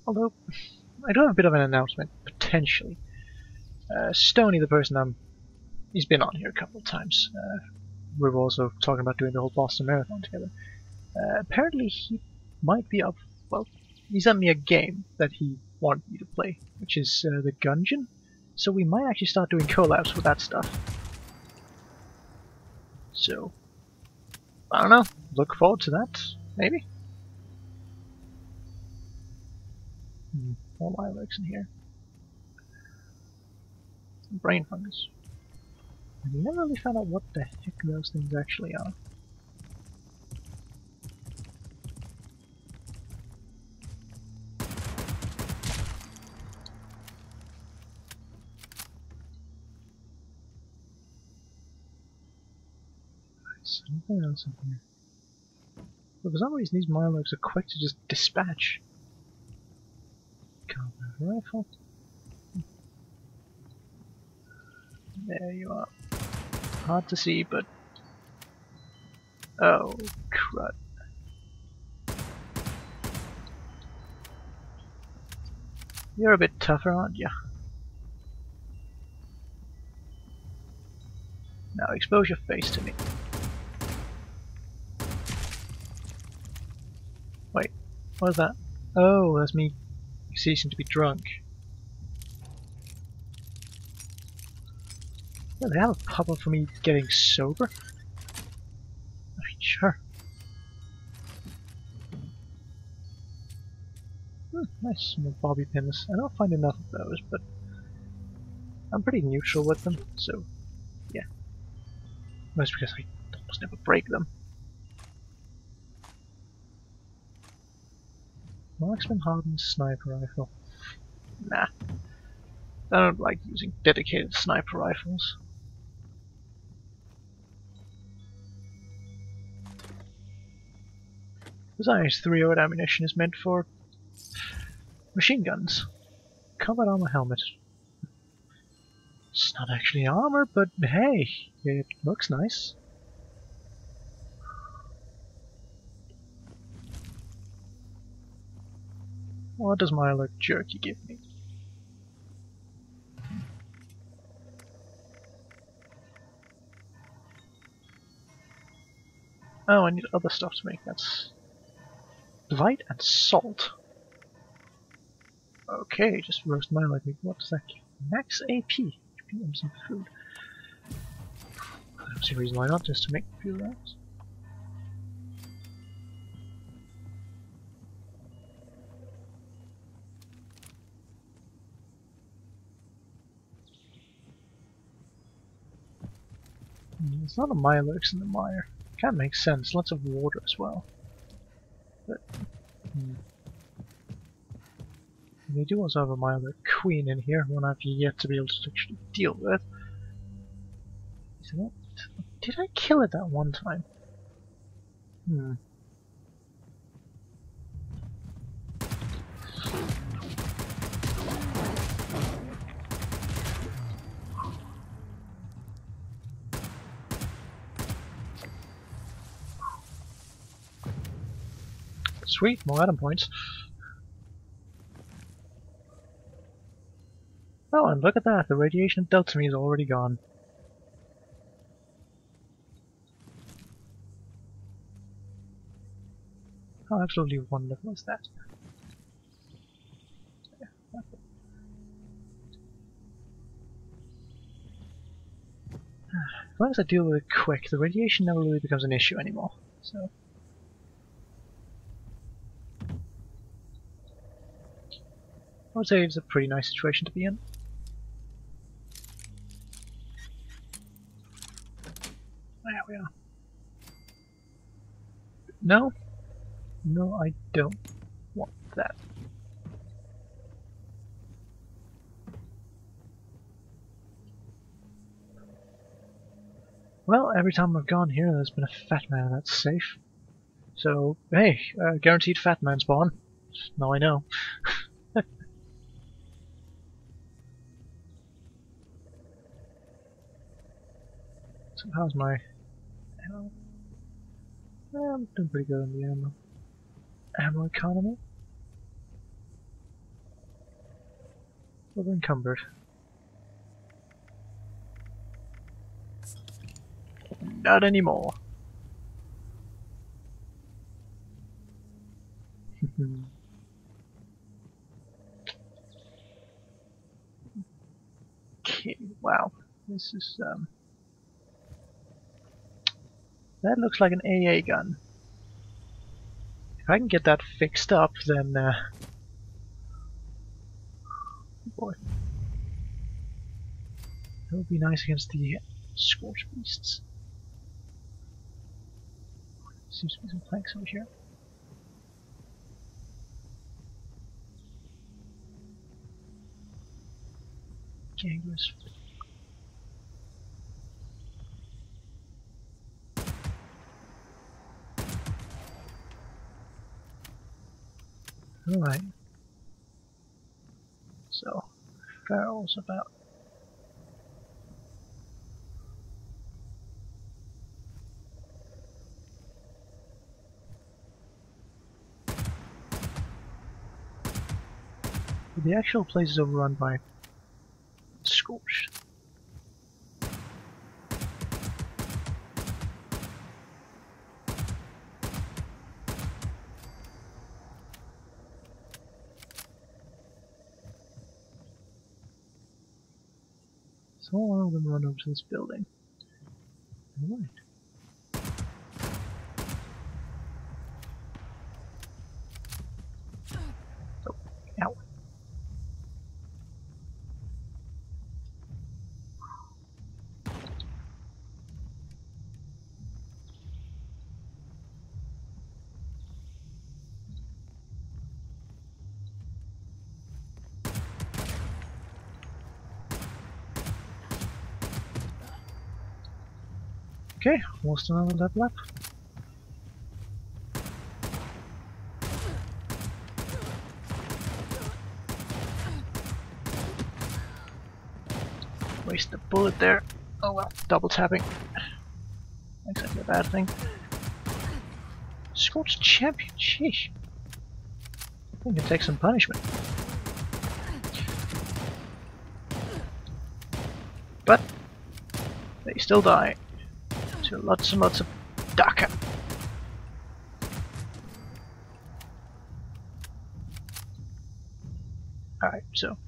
Although, I do have a bit of an announcement, potentially. Stony, the person he's been on here a couple of times. We were also talking about doing the whole Boston Marathon together. Apparently he might be up, well, he sent me a game that he wanted me to play, which is the Gungeon. So we might actually start doing collabs with that stuff. So, I don't know, look forward to that, maybe? More lilacs in here. Some brain fungus. I never really found out what the heck those things actually are. Something else in here. But for some reason these Milogs are quick to just dispatch. Combat rifle. There you are. Hard to see, but... oh, crud. You're a bit tougher, aren't you? Now expose your face to me. Wait, what is that? Oh, that's me ceasing to be drunk. Yeah, they have a pop-up for me getting sober? I mean, sure. Nice, more bobby pins. I don't find enough of those, but I'm pretty neutral with them, so yeah. Most because I almost never break them. Marksman hardened sniper rifle. Nah. I don't like using dedicated sniper rifles. Besides, 308 ammunition is meant for machine guns. Combat armor helmet. It's not actually armor, but hey, it looks nice. What does my alert jerky give me? Oh, I need other stuff to make. That's Light and salt. Okay, just roast mine like me. What does that give? Max AP. And some food. I don't see a reason why not, just to make a few rounds. There's not a Milox in the mire. Can't make sense. Lots of water as well. But they do also have a Milox queen in here, one I've yet to be able to actually deal with. Is that? Did I kill it that one time? Sweet, more atom points. Oh, and look at that, the radiation it dealt to me is already gone. How absolutely wonderful is that? As long as I deal with it quick, the radiation never really becomes an issue anymore. So I would say it's a pretty nice situation to be in. There we are. No? No, I don't want that. Well, every time I've gone here, there's been a fat man that's safe. So, hey, guaranteed fat man spawn. Now I know. So how's my ammo? I'm doing pretty good on the ammo economy. We're encumbered. Not anymore. Okay, wow. This is that looks like an AA gun. If I can get that fixed up, then boy, that would be nice against the Scorch Beasts. Seems to be some planks over here. Ganglers. Alright. So, Farrell's about. The actual place is overrun by Scorched. So I'm gonna run over to this building. Alright. Oh, ow. Okay, almost another level up. Waste the bullet there. Oh well, double tapping. Not exactly a bad thing. Scorched champion, sheesh. I think it takes some punishment. But they still die. So lots and lots of Daka. Alright, so.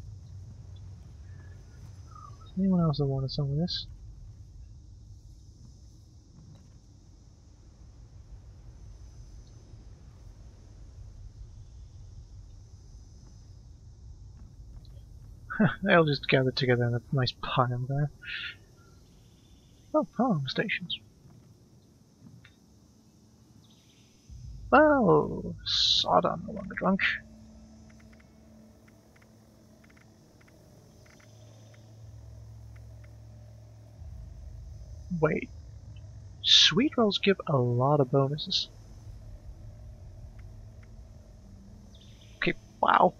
Anyone else that wanted some of this? They'll just gather together in a nice pile there. Oh, farm stations. Well, Sodom no longer drunk. Wait. Sweet rolls give a lot of bonuses. Okay, wow.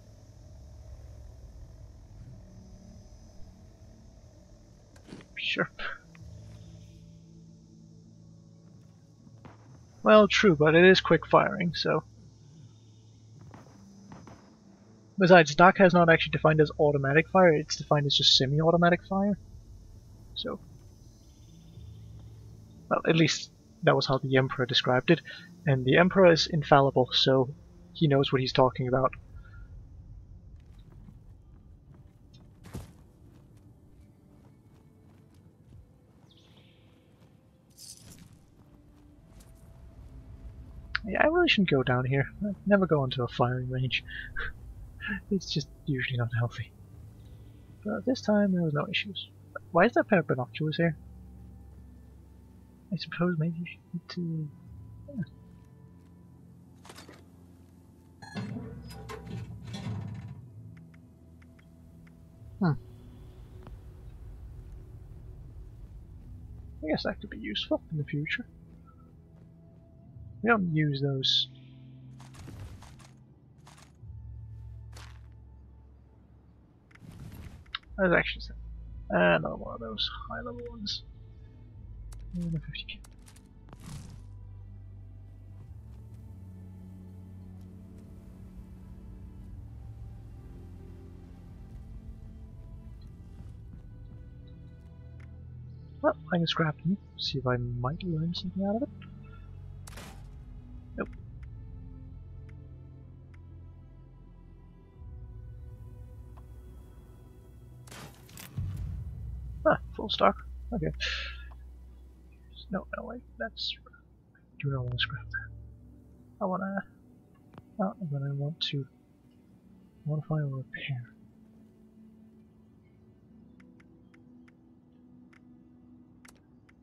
Sure. Well, true, but it is quick firing, so. Besides, Daka is not actually defined as automatic fire, it's defined as just semi-automatic fire. So. Well, at least that was how the Emperor described it, and the Emperor is infallible, so he knows what he's talking about. Yeah, I really shouldn't go down here. I never go into a firing range. It's just usually not healthy. But this time there was no issues. Why is there a pair of binoculars here? I suppose maybe you should need to... Hmm. I guess that could be useful in the future. We don't use those. There's actually another one of those high level ones. 50k. Well, I can scrap them, see if I might learn something out of it. Nope. Ah, full stock. Okay. No, wait, that's... I do not want to scrap that. I wanna... Oh, then I want to modify or repair.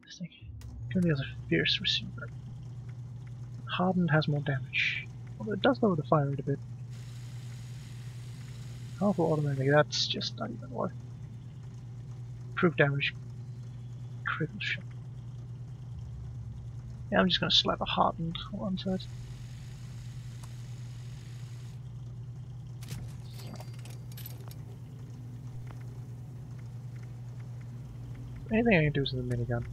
This thing currently has a fierce receiver. Hardened has more damage. Although it does lower the fire rate a bit. Powerful automatic, that's just not even worth. Proof damage. Critical shot. Yeah, I'm just gonna slap a hardened onto it. Anything I can do is with a minigun.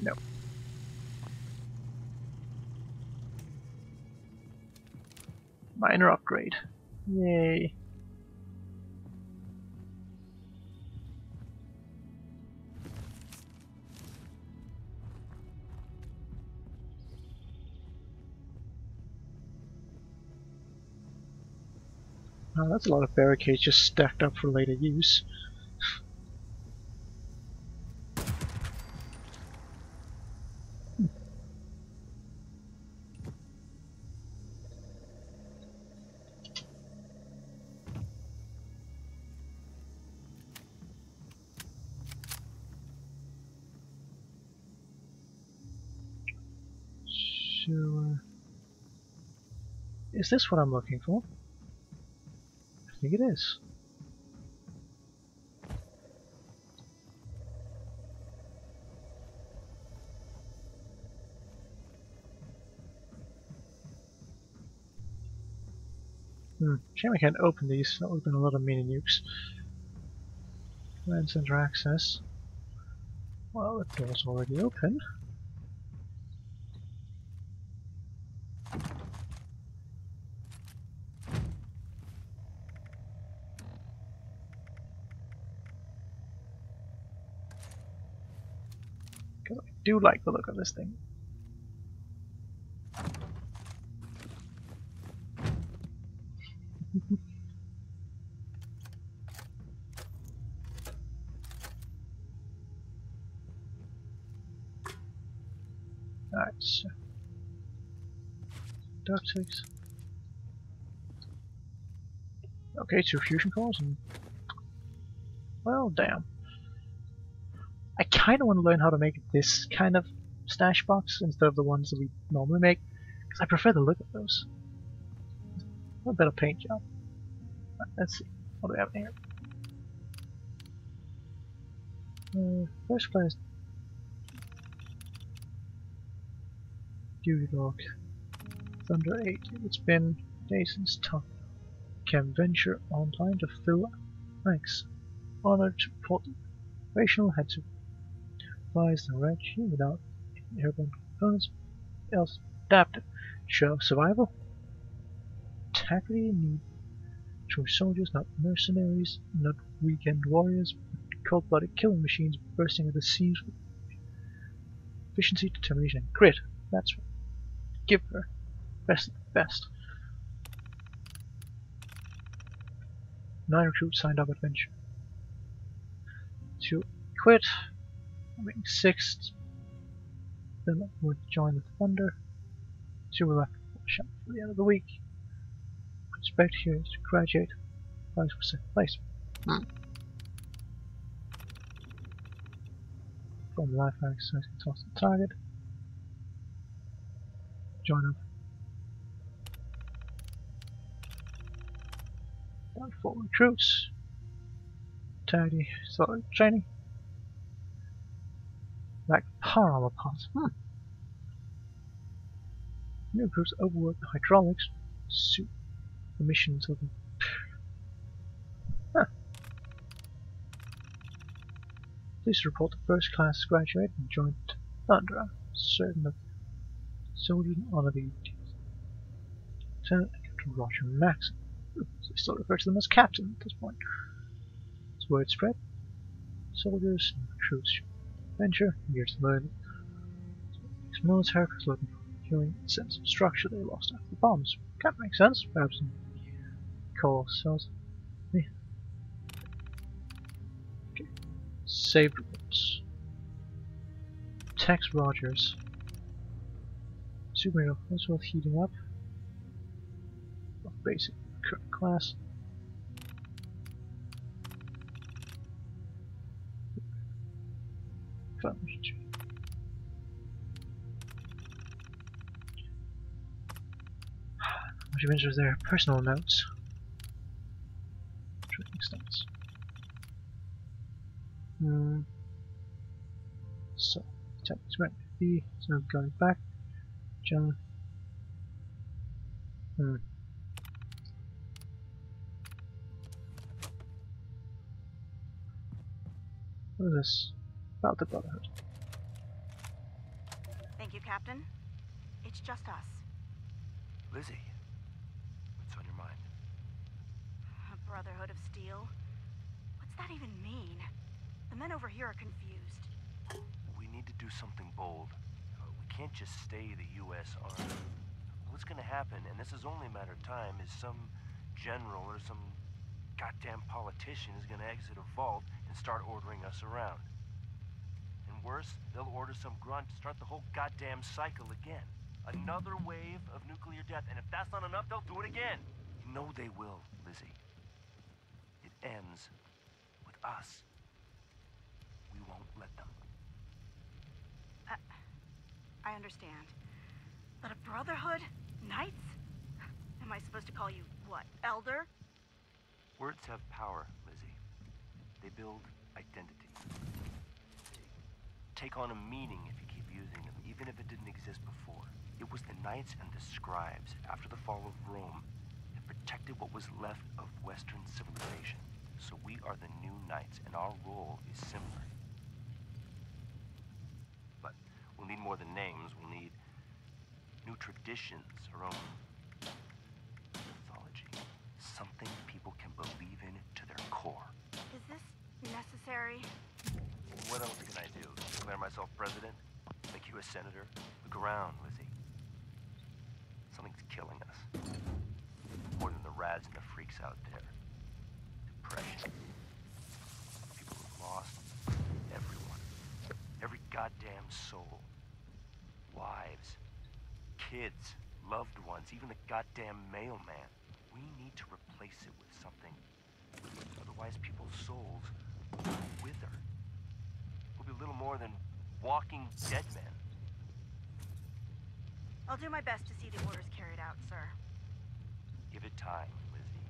No. Minor upgrade. Yay. Oh, that's a lot of barricades just stacked up for later use. So, is this what I'm looking for? I think it is. Shame I can't open these. That would have been a lot of mini nukes. Command center access. Well, the door's already open. Because I do like the look of this thing. Alright, so duct takes. Okay, 2 fusion cores and well, damn. I kind of want to learn how to make this kind of stash box instead of the ones that we normally make, because I prefer the look of those. A better paint job. Right, let's see. What do we have here? First class duty log. Thunder 8. It's been days since Tom can venture on time to fill ranks. Honored to report the operational had to advise the ranch without airborne components else adapted. Show survival. Tactically need true soldiers, not mercenaries, not weekend warriors, but cold-blooded killing machines bursting at the seams with efficiency, determination, and grit. That's what give her best of the best. 9 recruits signed up adventure. To quit. I mean 6. Then I would join the Thunder. So we're left shop for the end of the week. Expect here is to graduate. Price for second place. From life exercise can toss the target. Join up. Down 4 recruits. Tidy solid training. Like power armor parts. New recruits overwork the hydraulics. Suit the missions of the Please report the first class graduate and joined Thunder. Certain of soldiers and honor the Lieutenant Captain Roger Maxon. They still refer to them as Captain at this point. As word spread, soldiers and recruits venture years later. Ex-military was looking for healing and sense of structure they lost after the bombs. Can't make sense, perhaps in coal cells. Okay. Save reports. Text Rogers. Superhero Oswald heating up. Basic current class. Much of interest their personal notes. Training stats. So, techniques right. B, so going back. John. What is this? About the Brotherhood. Thank you, Captain. It's just us. Lizzie, what's on your mind? A Brotherhood of Steel? What's that even mean? The men over here are confused. We need to do something bold. We can't just stay the U.S. Army. What's gonna happen, and this is only a matter of time, is some general or some goddamn politician is gonna exit a vault and start ordering us around. And worse, they'll order some grunt to start the whole goddamn cycle again. Another wave of nuclear death, and if that's not enough, they'll do it again. You know they will, Lizzie. It ends with us. We won't let them. I understand. But a Brotherhood? Knights? Am I supposed to call you, what, Elder? Words have power, Lizzie. They build identity. They take on a meaning if you keep using them, even if it didn't exist before. It was the knights and the scribes, after the fall of Rome, that protected what was left of Western civilization. So we are the new knights, and our role is similar. But we'll need more than names. We'll need new traditions, our own mythology. Something people can believe in to their core. Is this necessary? What else can I do? Declare myself president? Make you a senator? Look around, Lizzie. Something's killing us. More than the rads and the freaks out there. Depression. People who've lost everyone. Every goddamn soul. Wives. Kids. Loved ones. Even the goddamn mailman. We need to replace it with something. Otherwise people's souls will wither. We'll be little more than walking dead men. I'll do my best to see the orders carried out, sir. Give it time, Lizzie.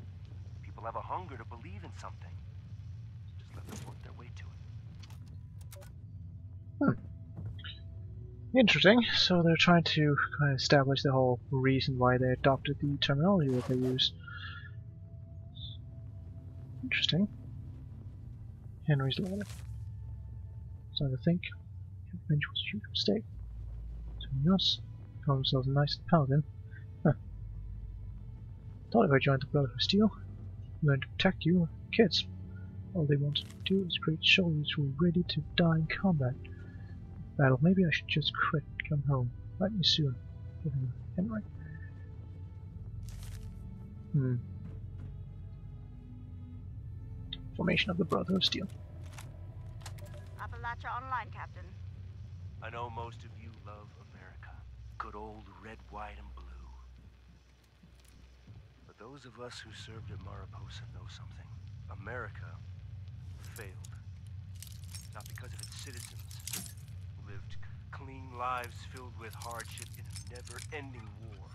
People have a hunger to believe in something. Just let them work their way to it. Interesting. So they're trying to kind of establish the whole reason why they adopted the terminology that they use. Interesting. Henry's letter. Starting to think revenge was a huge mistake. Between us, call themselves a nice paladin. Thought if I joined the Brotherhood of Steel, I'm going to protect you, kids. All they want to do is create soldiers who are ready to die in combat. Battle, maybe I should just quit and come home. Write me soon. Henry. Formation of the Brotherhood of Steel. Appalachia online, Captain. I know most of you love red, white, and blue. But those of us who served at Mariposa know something. America failed. Not because of its citizens, who lived clean lives filled with hardship in a never-ending war.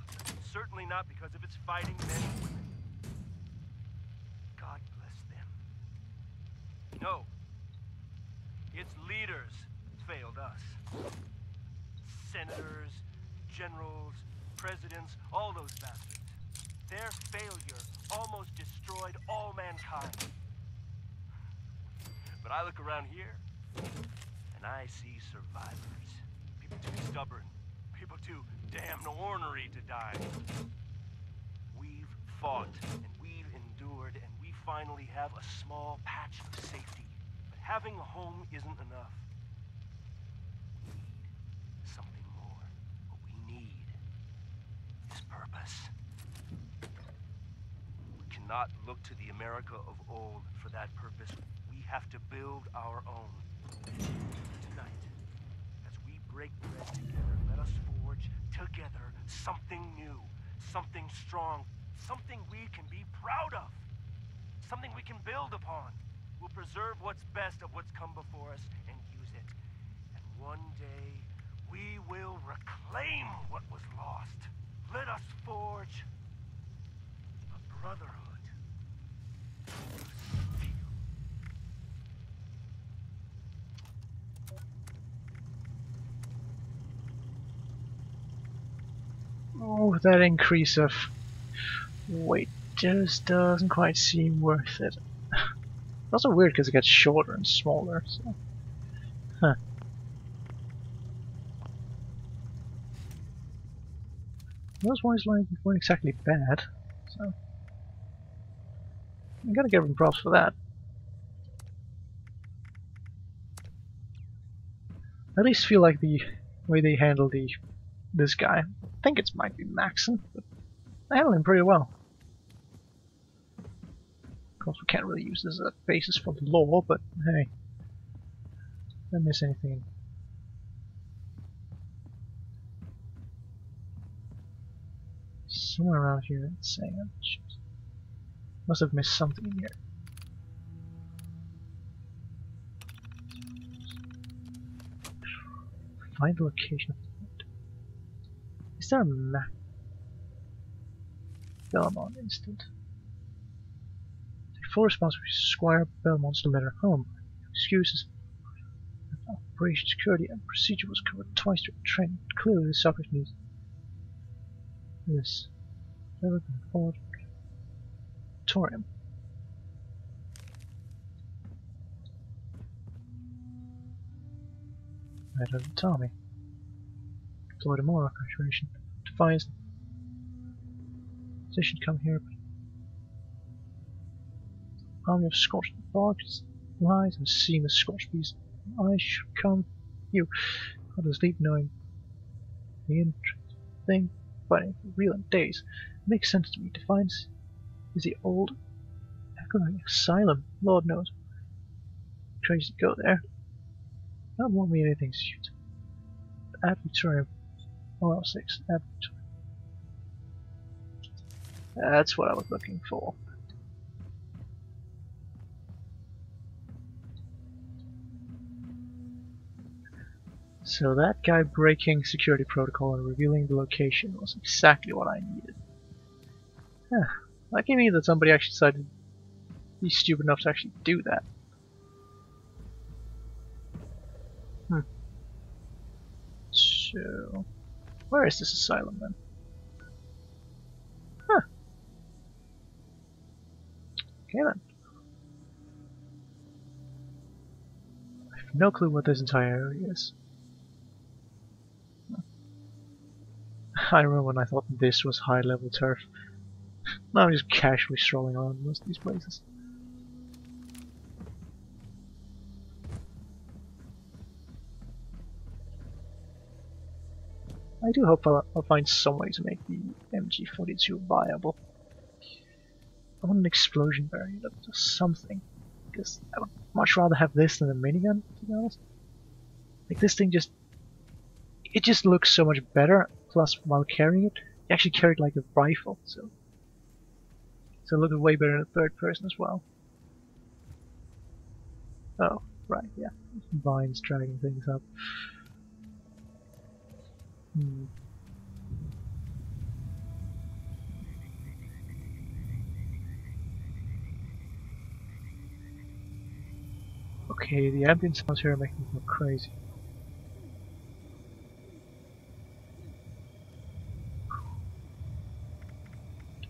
Certainly not because of its fighting men and women. God bless them. No. Its leaders failed us. Senators, generals, presidents, all those bastards. Their failure almost destroyed all mankind. But I look around here, and I see survivors. People too stubborn, people too damn ornery to die. We've fought, and we've endured, and we finally have a small patch of safety. But having a home isn't enough. We need something more. What we need is purpose. We cannot look to the America of old for that purpose. We have to build our own. Tonight, as we break bread together, let us forge together something new, something strong, something we can be proud of, something we can build upon. We'll preserve what's best of what's come before us and use it. And one day, we will reclaim what was lost. Let us forge a brotherhood. Oh, that increase of weight just doesn't quite seem worth it. It's also weird because it gets shorter and smaller, so. Huh. Those ones weren't exactly bad, so. I gotta give them props for that. I at least feel like the way they handle this guy, I think it might be Maxon, but they handle him pretty well. Of course, we can't really use this as a basis for the law, but hey, did I miss anything? Somewhere around here, it's saying that. Must have missed something in here. Find the location of the point. Is there a map? Belmont instant. Take full responsibility to Squire Belmont's letter home. Excuses. Operation security and procedure was covered twice during training. Clearly the subject needs this. Auditorium. Right over Tommy. Deploy to more operation. Defies position come here. Army of scorched barks lies and seen the scorched beast. I should come you. How does leave knowing the interest thing fighting for real in days. It makes sense to me. Defiance is the old echoing asylum. Lord knows. Crazy to go there. That won't mean anything, shoot. Advertorium. OL6. Advertorium. That's what I was looking for. So that guy breaking security protocol and revealing the location was exactly what I needed. Huh. Lucky me that somebody actually decided to be stupid enough to actually do that. So, where is this asylum then? Huh. Okay then. I have no clue what this entire area is. I remember when I thought this was high level turf. Now I'm just casually strolling around most of these places. I do hope I'll find some way to make the MG42 viable. I want an explosion variant of something, because I would much rather have this than a minigun, to be honest. Like this thing it just looks so much better Plus, while carrying it, you actually carried like a rifle, so it looked way better in the third person as well. Oh, right, yeah. Vines dragging things up. Okay, the ambient sounds here are making me go crazy.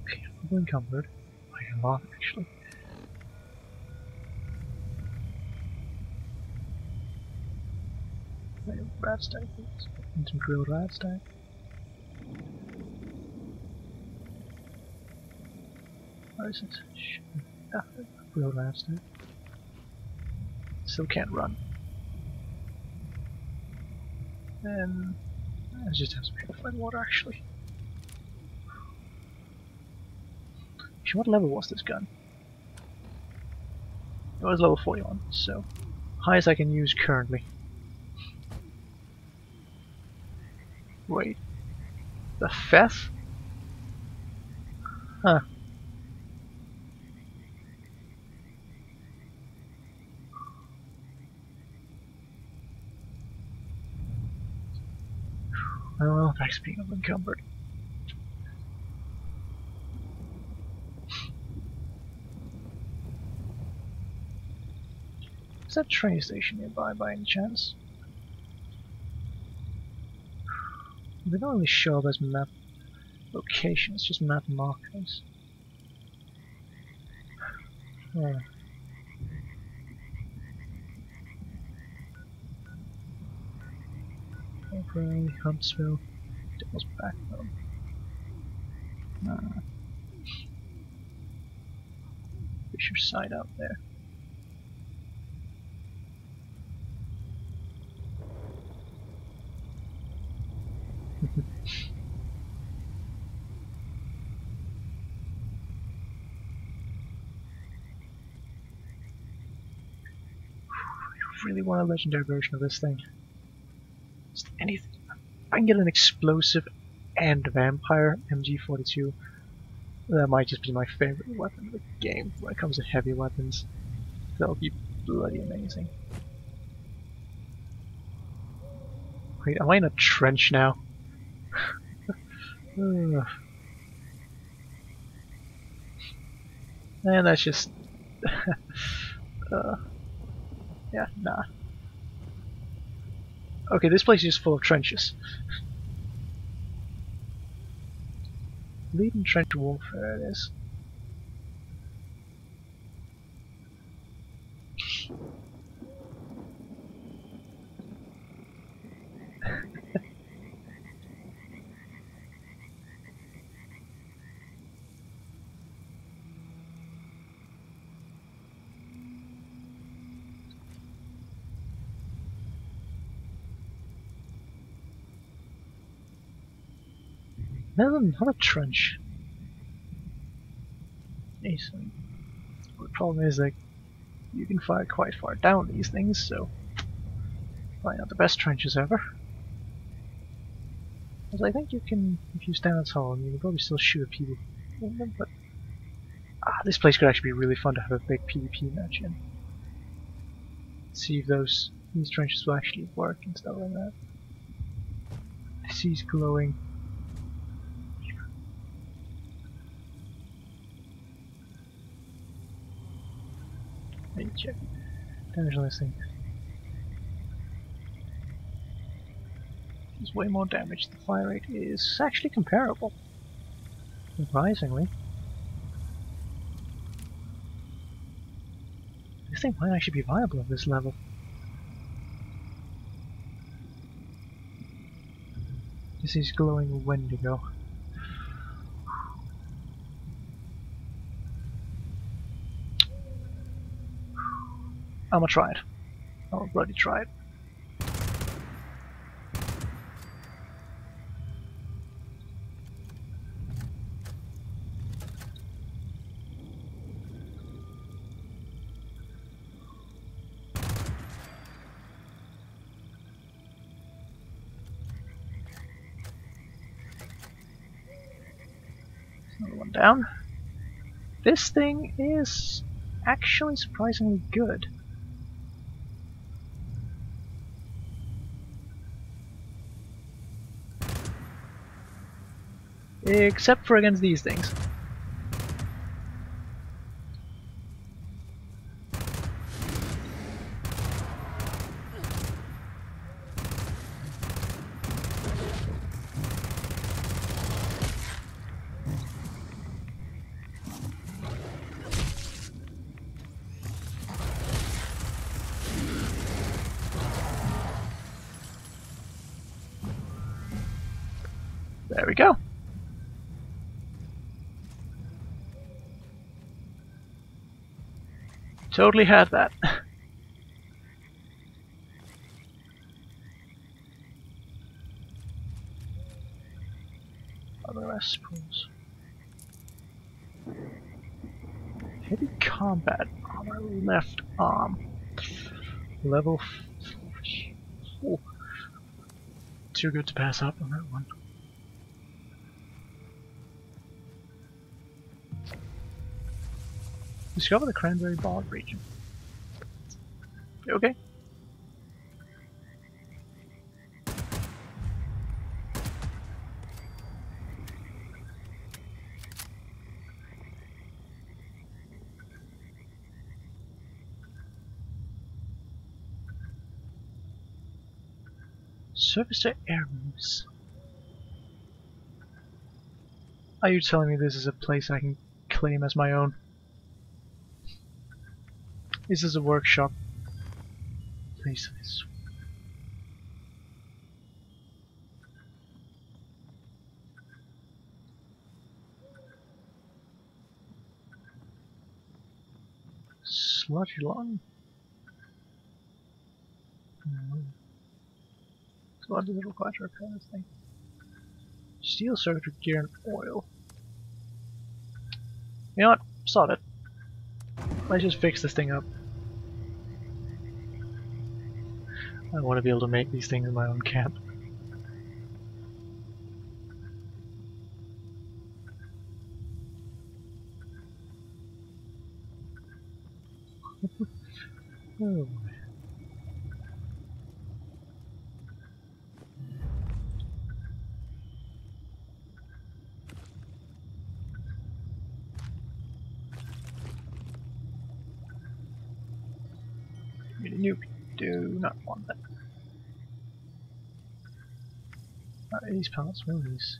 Okay, I'm encumbered by a lot actually. Rat stack, and some grilled rat stack. What is it? Ah, grilled rat stack. Still can't run. And I just have some purified water actually. Actually, what level was this gun? It was level 41, so highest I can use currently. Wait, the Feth? Huh. Oh well, thanks for being unencumbered. Is that train station nearby by any chance? They don't really show up as map locations, just map markers. Oh. Okay, Huntsville, Devil's Backbone. Fisher side out there. I really want a legendary version of this thing. Just anything. If I can get an explosive and vampire MG42, that might just be my favorite weapon of the game when it comes to heavy weapons. That would be bloody amazing. Wait, am I in a trench now? And that's just... yeah, nah. Okay, this place is full of trenches. Leading trench warfare it is. Another trench. Nice. The problem is like you can fire quite far down these things, so probably not the best trenches ever. Because I think you can, if you stand tall, you can probably still shoot at people in them, but this place could actually be really fun to have a big PvP match in. See if these trenches will actually work and stuff like that. I see he's glowing. Let me check damage on this thing. There's way more damage. The fire rate is actually comparable, surprisingly. This thing might actually be viable at this level. This is glowing Wendigo. I'ma try it. I'll bloody try it. Another one down. This thing is actually surprisingly good. Except for against these things. There we go. Totally had that. Other S-pools. Heavy combat armor, left arm. Level 4. Too good to pass up on that one. Discover the Cranberry Bog region. Okay. Surface to air moves. Are you telling me this is a place I can claim as my own? This is a workshop place. Sludgy lung. So what does it require to repair this thing? Steel circuitry gear and oil. You know what? Sod it. Let's just fix this thing up. I want to be able to make these things in my own camp. Oh. Nope, do not want that. These pallets, where are these?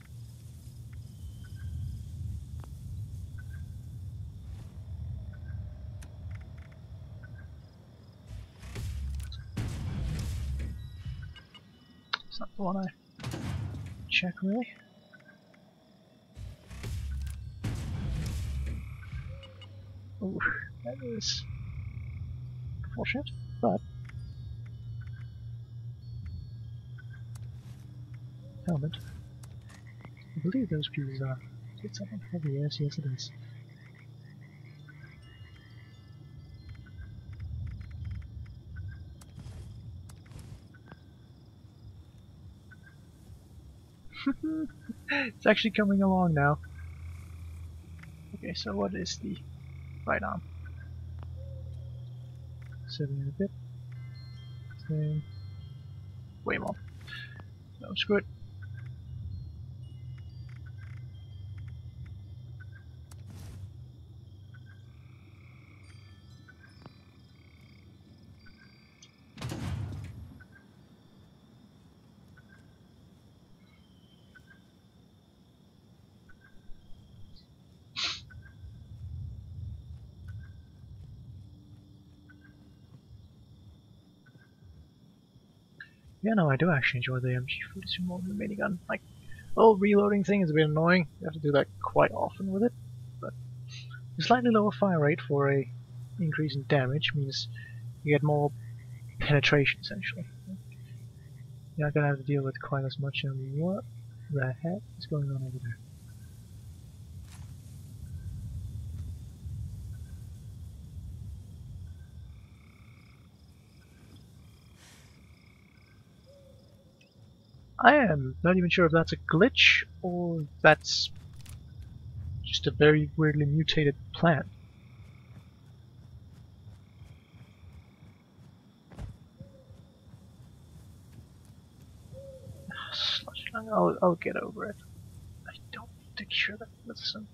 It's not the one I check really. Oh, that is unfortunate, but helmet. I believe those pieces are. It's something heavy, yes, yes it is. It's actually coming along now. Okay, so what is the right arm? 7 and a bit. Thing. Way more. No, screw it. Yeah, no, I do actually enjoy the MG42 more than the minigun. Like, the whole reloading thing is a bit annoying. You have to do that quite often with it. But a slightly lower fire rate for a increase in damage means you get more penetration, essentially. You're not gonna have to deal with quite as much. And what the heck is going on over there? I am not even sure if that's a glitch or that's Just a very weirdly mutated plant. Sludge lung, I'll get over it. I don't need to cure that medicine.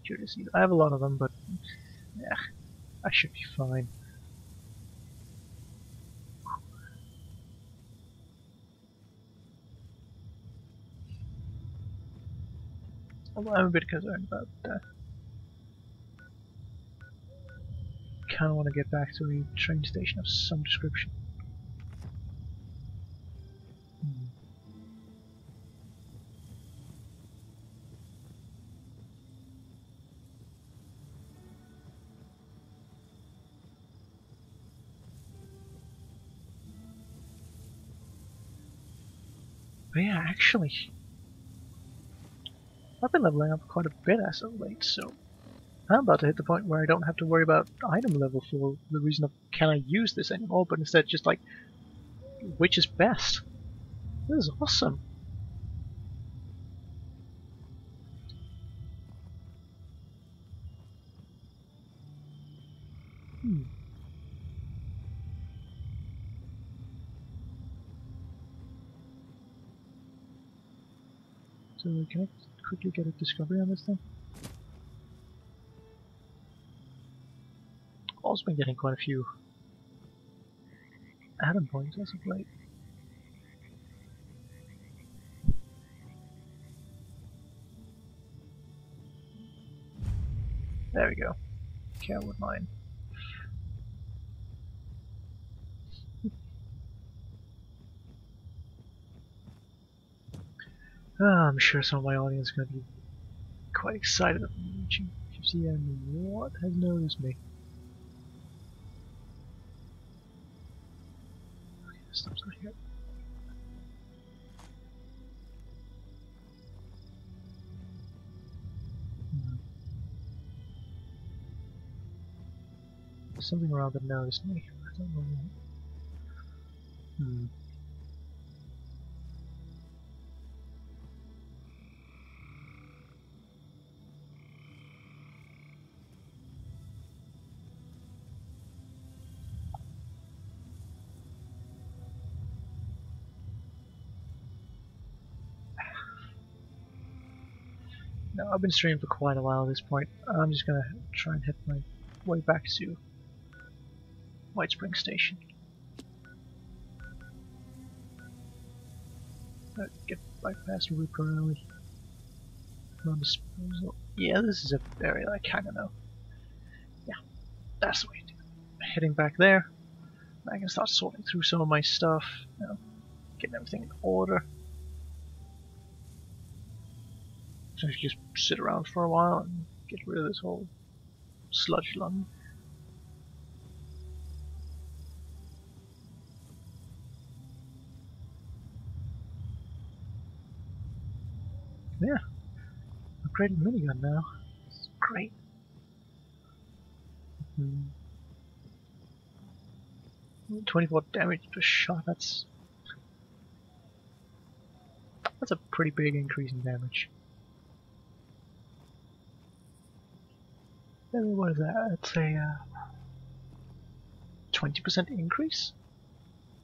Cure disease. I have a lot of them, but yeah, I should be fine. Although I'm a bit concerned about that. Kind of want to get back to a train station of some description. But yeah, actually, I've been leveling up quite a bit as of late, so I'm about to hit the point where I don't have to worry about item level for the reason of can I use this anymore, but instead just like, which is best? This is awesome. So can I quickly get a discovery on this thing? Also been getting quite a few atom points as of late. There we go. Okay, I wouldn't mind. I'm sure some of my audience is going to be quite excited about me reaching 50 and what has noticed me. Okay, this stuff's not here. Something around that noticed me. I don't know what. No, I've been streaming for quite a while at this point. I'm just gonna try and hit my way back to White Spring Station. Get bypass Rupert early. Non-disposal. Yeah, this is a area I kinda know. Yeah, that's the way to do it. Heading back there, I can start sorting through some of my stuff, you know, getting everything in order. So I just sit around for a while and get rid of this whole sludge lung. Yeah, upgraded minigun now. It's great. 24 damage per shot. That's a pretty big increase in damage. What is that? That's a 20% increase?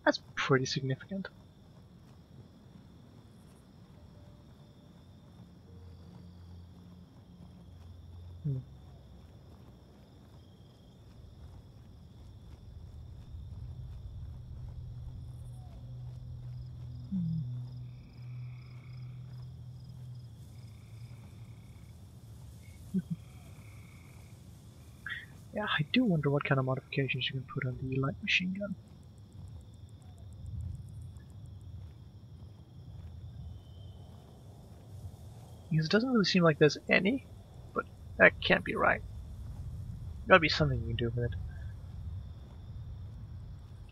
That's pretty significant. Yeah, I do wonder what kind of modifications you can put on the light machine gun. Because it doesn't really seem like there's any, but that can't be right. Gotta be something you can do with it.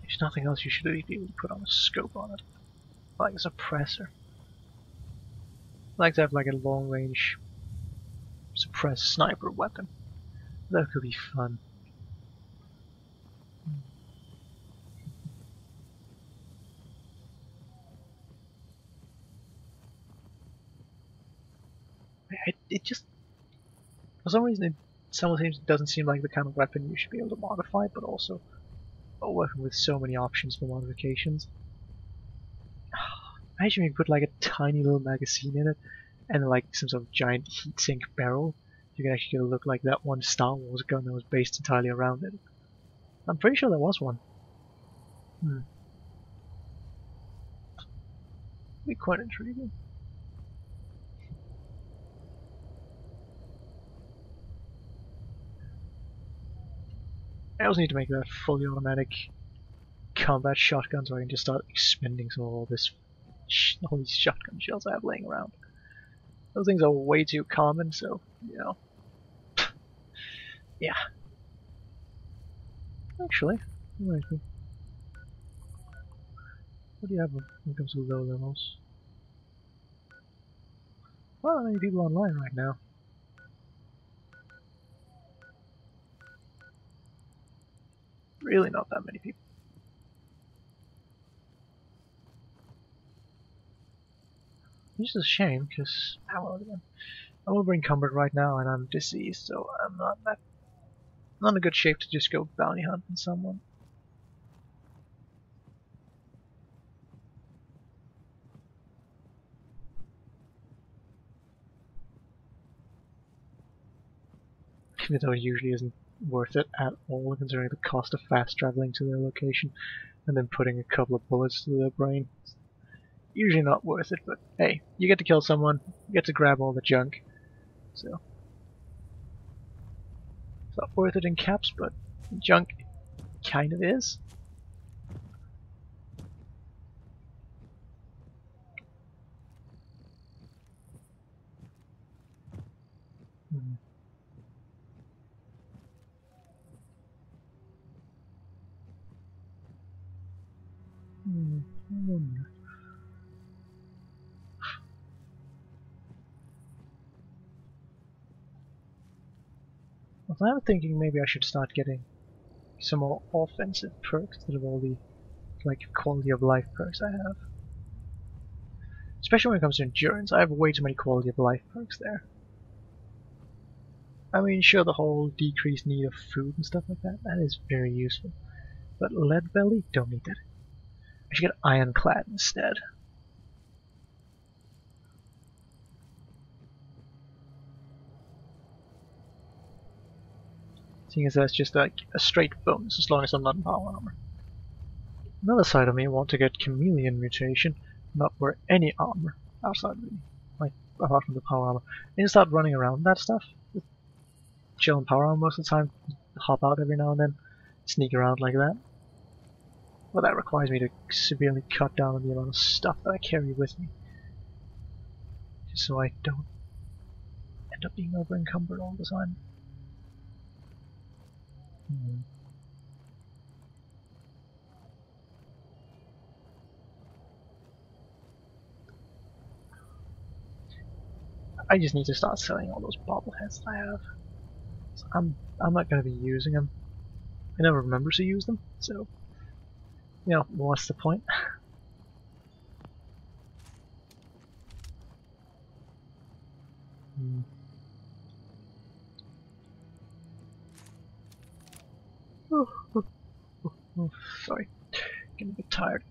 If nothing else, you should at least be able to put on a scope on it. Like a suppressor. I like to have like a long range suppressed sniper weapon. That could be fun. It just For some reason, it simultaneously doesn't seem like the kind of weapon you should be able to modify, but also a weapon with so many options for modifications. Imagine if you put like a tiny little magazine in it, and like some sort of giant heatsink barrel. You can actually get a look like that one Star Wars gun that was based entirely around it. I'm pretty sure there was one. Be quite intriguing. I also need to make that fully automatic combat shotgun so I can just start expending some of all these shotgun shells I have laying around. Those things are way too common, so, you know. Yeah. Actually, what do you have when it comes to low levels? Not many people online right now. Really not that many people. Which is a shame, because I'm over-encumbered right now and I'm diseased, so I'm not in a good shape to just go bounty hunting someone. Even though it usually isn't worth it at all, considering the cost of fast traveling to their location and then putting a couple of bullets to their brain. Usually not worth it, but hey, you get to kill someone, you get to grab all the junk, so it's not worth it in caps, but junk kind of is. I wonder. I was thinking maybe I should start getting some more offensive perks instead of all the like quality of life perks I have. Especially when it comes to endurance, I have way too many quality of life perks there. I mean, sure, the whole decreased need of food and stuff like that, that is very useful. But lead belly, don't need that. I should get ironclad instead. Seeing as that's just like a straight bonus as long as I'm not in power armor. Another side of me want to get chameleon mutation, not wear any armor outside of me, like apart from the power armor, and start running around that stuff. Just chill in power armor most of the time, hop out every now and then, sneak around like that. Well, that requires me to severely cut down on the amount of stuff that I carry with me, just so I don't end up being over encumbered all the time. I just need to start selling all those bobbleheads that I have. So I'm not going to be using them. I never remember to use them, so you know, what's the point? Oh, sorry, getting a bit tired.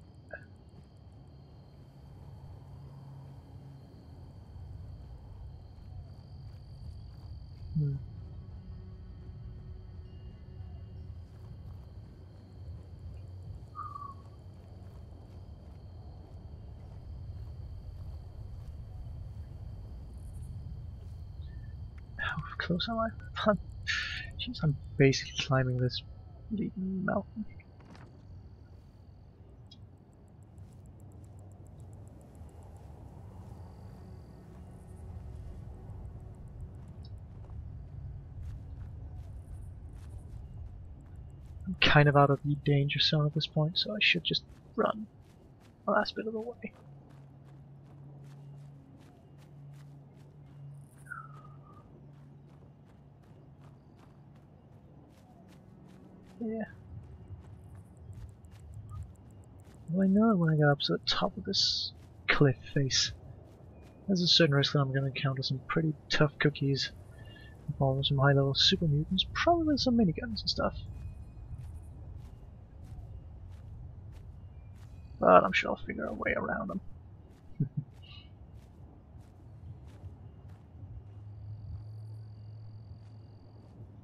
How close am I? Jeez, I'm basically climbing this bleeding mountain. I'm kind of out of the danger zone at this point, so I should just run the last bit of the way. Yeah. Well, I know when I get up to the top of this cliff face, there's a certain risk that I'm going to encounter some pretty tough cookies Involving some high level super mutants, probably with some miniguns and stuff. But I'm sure I'll figure a way around them.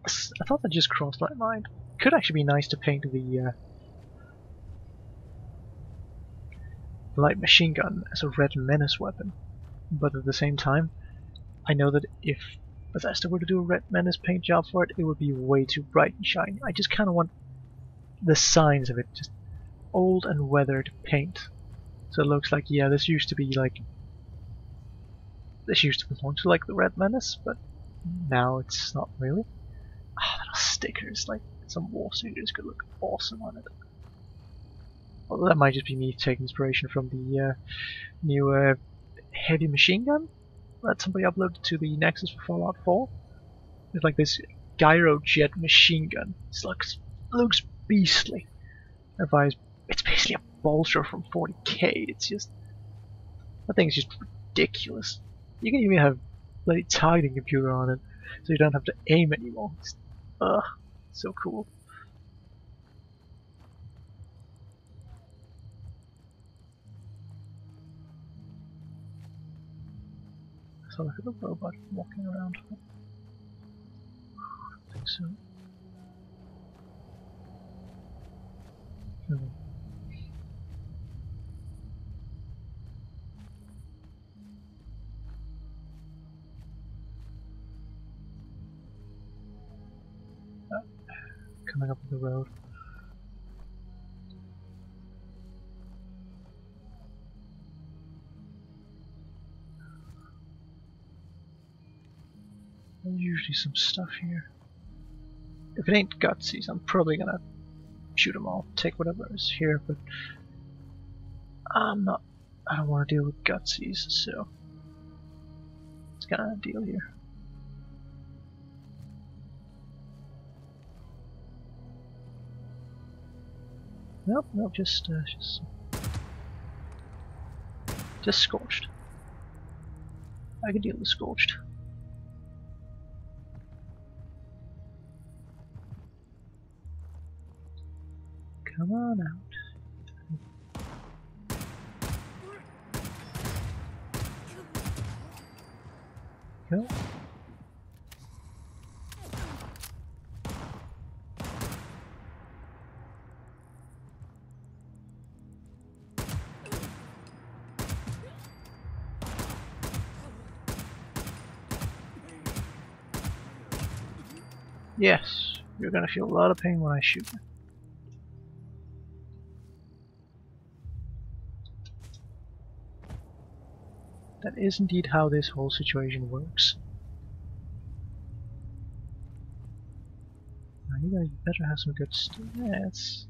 I thought that just crossed my mind. Could actually be nice to paint the light machine gun as a red menace weapon, but at the same time, I know that if Bethesda were to do a red menace paint job for it, it would be way too bright and shiny. I just kind of want the signs of it, just old and weathered paint. So it looks like, yeah, this used to belong to like the red menace, but now it's not really. Ah, little stickers, like some war stickers could look awesome on it. Although that might just be me taking inspiration from the new heavy machine gun that somebody uploaded to the Nexus for Fallout 4. It's like this gyrojet machine gun. It looks beastly. It's basically a bolster from 40k. It's just, that thing's just ridiculous. You can even have bloody targeting computer on it, so you don't have to aim anymore. It's, so cool. So look at the robot walking around. I think so. Coming up the road. There's usually some stuff here. If it ain't gutsies, I'm probably gonna shoot them all, take whatever is here, but I don't want to deal with gutsies, so it's kind of a deal here. Nope, just scorched. I can deal with scorched. Come on out. Go. Yes, you're gonna feel a lot of pain when I shoot you. That is indeed how this whole situation works. Now you guys better have some good stuff. Yeah, it's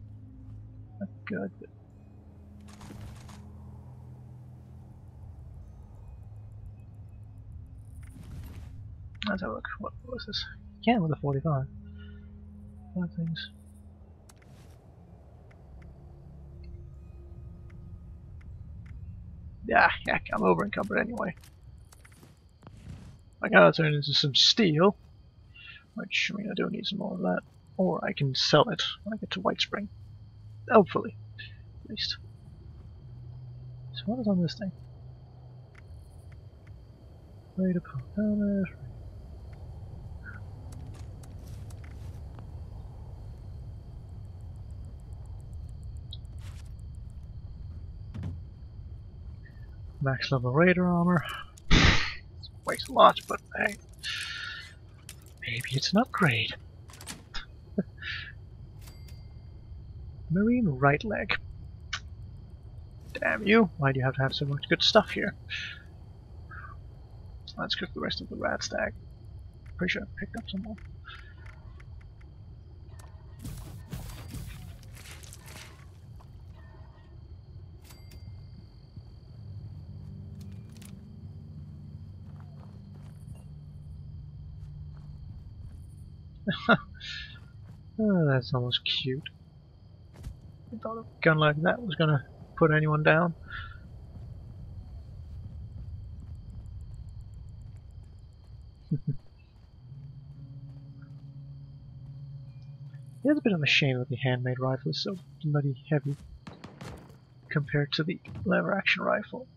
not good, but let's have a look. What was this? Can with a 45. 5 things. Yeah, heck, I'm over encumbered anyway. I gotta turn into some steel, which, I mean, I do need some more of that. Or I can sell it when I get to White Spring. Hopefully, at least. So what is on this thing? Rate of damage. Max level radar armor. Weighs a lot, but hey, maybe it's an upgrade. Marine right leg. Damn you! Why do you have to have so much good stuff here? Let's cook the rest of the rat stack. Pretty sure I picked up some more. Oh, that's almost cute. I thought a gun like that was gonna put anyone down. It is a bit of a shame that the handmade rifle is so bloody heavy compared to the lever action rifle.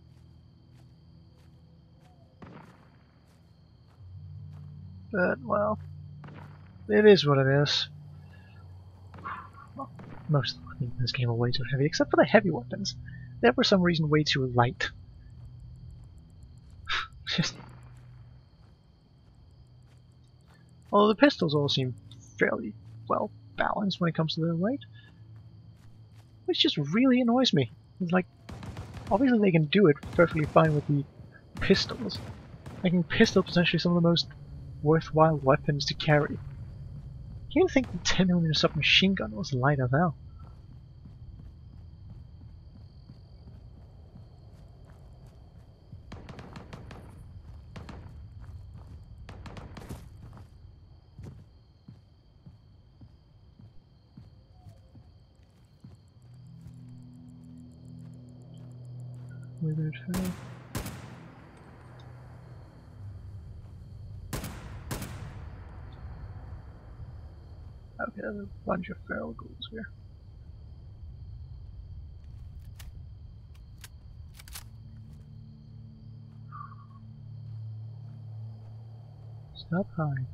But, well, it is what it is. Well, most of the weapons in this game are way too heavy, except for the heavy weapons. They're for some reason way too light. Just... Although the pistols all seem fairly well balanced when it comes to their weight. Which just really annoys me. It's like, obviously they can do it perfectly fine with the pistols. Making pistol potentially some of the most worthwhile weapons to carry. You'd think the 10mm submachine gun was lighter now. Withered fell. Okay, there's a bunch of feral ghouls here. Stop hiding.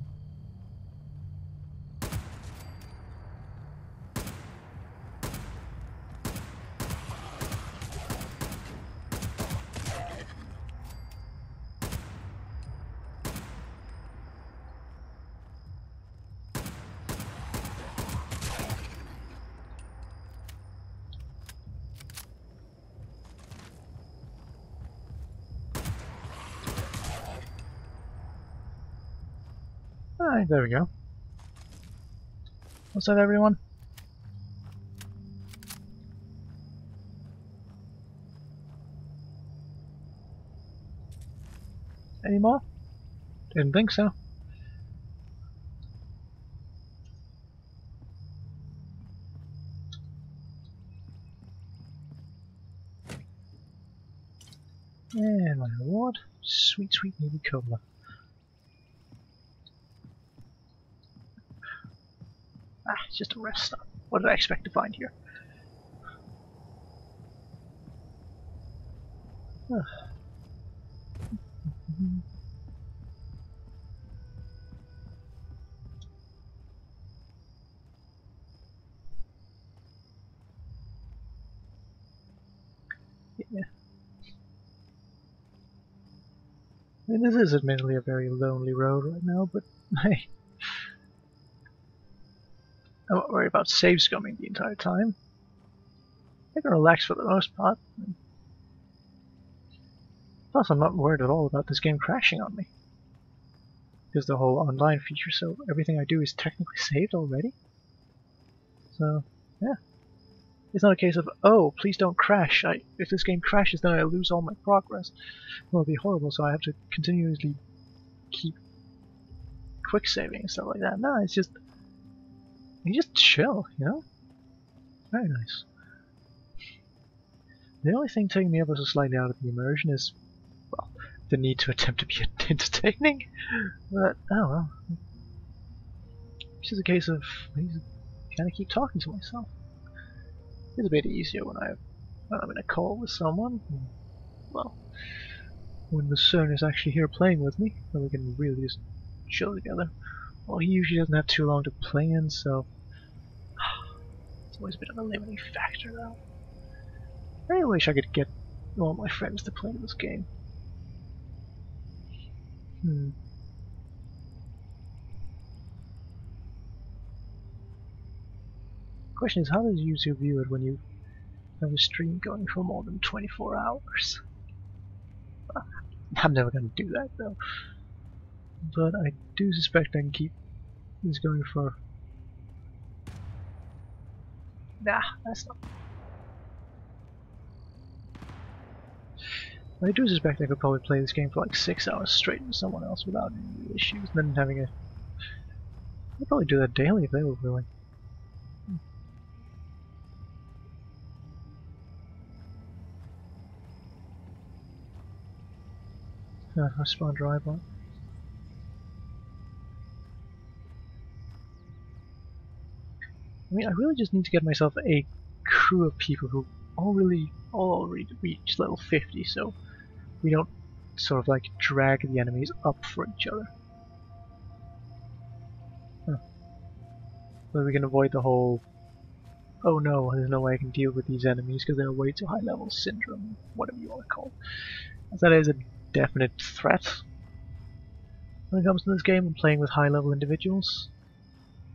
Alright, there we go. What's that, everyone? Any more? Didn't think so. And my reward. Sweet, sweet navy cola. Ah, it's just a rest stop. What did I expect to find here? Yeah. I mean, this is admittedly a very lonely road right now, but hey, I won't worry about save scumming the entire time. I can relax for the most part. Plus, I'm not worried at all about this game crashing on me. Because the whole online feature, so everything I do is technically saved already. So, yeah. It's not a case of, oh, please don't crash. If this game crashes, then I lose all my progress. Well, it'll be horrible, so I have to continuously keep quick saving and stuff like that. No, it's just, you just chill, you know? Very nice. The only thing taking me ever so slightly out of the immersion is, well, the need to attempt to be entertaining. But, oh well. It's just a case of, I kind of keep talking to myself. It's a bit easier when I'm in a call with someone. And, well, when the son is actually here playing with me, then we can really just chill together. Well, he usually doesn't have too long to play in, so it's always a bit of a limiting factor, though. I wish I could get all my friends to play this game. Question is, how does YouTube view it when you have a stream going for more than 24 hours? I'm never going to do that, though. But I do suspect I can keep this going for... Nah, that's not... I do suspect I could probably play this game for like 6 hours straight with someone else without any issues, and then having a... I'd probably do that daily if they were willing. I spawned a robot. I mean, I really just need to get myself a crew of people who all already reached level 50, so we don't sort of like drag the enemies up for each other. So we can avoid the whole, oh no, there's no way I can deal with these enemies because they're way too high level syndrome, whatever you want to call it. As that is a definite threat when it comes to this game and playing with high level individuals.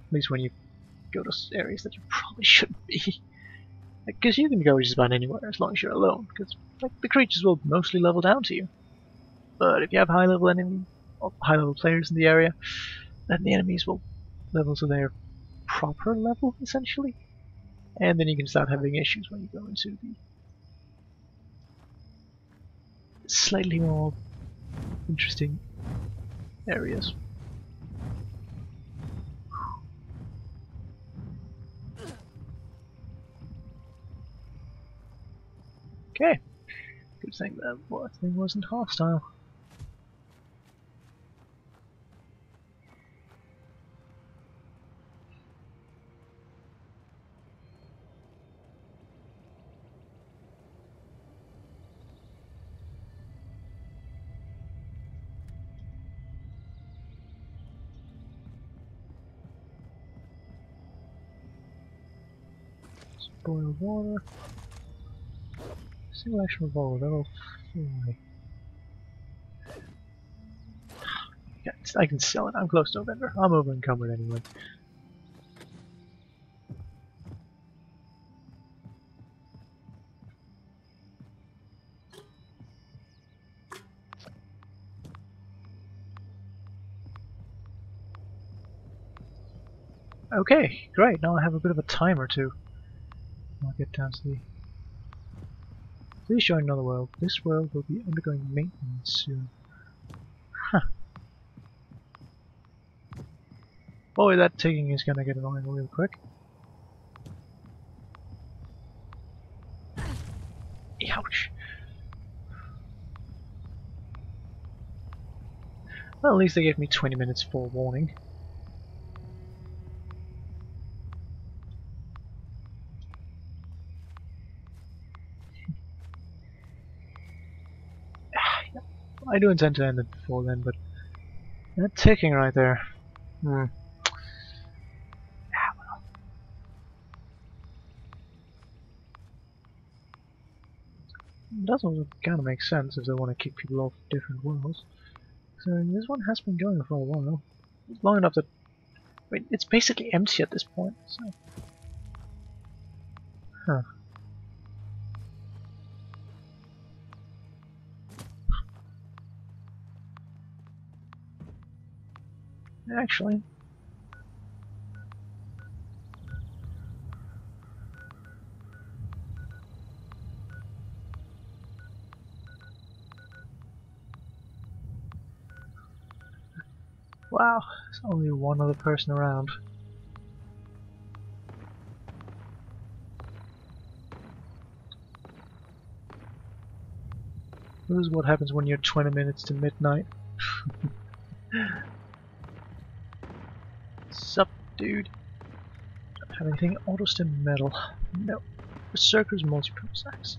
At least when you go to areas that you probably shouldn't be. Because you can go just about anywhere as long as you're alone, because like, the creatures will mostly level down to you. But if you have high level players in the area, then the enemies will level to their proper level, essentially. And then you can start having issues when you go into the slightly more interesting areas. Okay, good thing that thing wasn't hostile. Boiled water. Single action revolver, level 4. Yeah, I can sell it. I'm close to a vendor. I'm over encumbered anyway. Okay, great. Now I have a bit of a timer too. I'll get down to the. Please join another world. This world will be undergoing maintenance soon. Huh. Boy, that ticking is gonna get annoying real quick. Ouch. Well, at least they gave me 20 minutes forewarning. I do intend to end it before then, but that ticking right there. Well. It does also kind of make sense if they want to kick people off different worlds. So this one has been going for a while. Long enough that... I mean, it's basically empty at this point, so... Huh. Actually... Wow, there's only one other person around. This is what happens when you're 20 minutes to midnight. Sup, dude? Don't have anything auto-stim metal. No. Berserker's multi-purpose axe.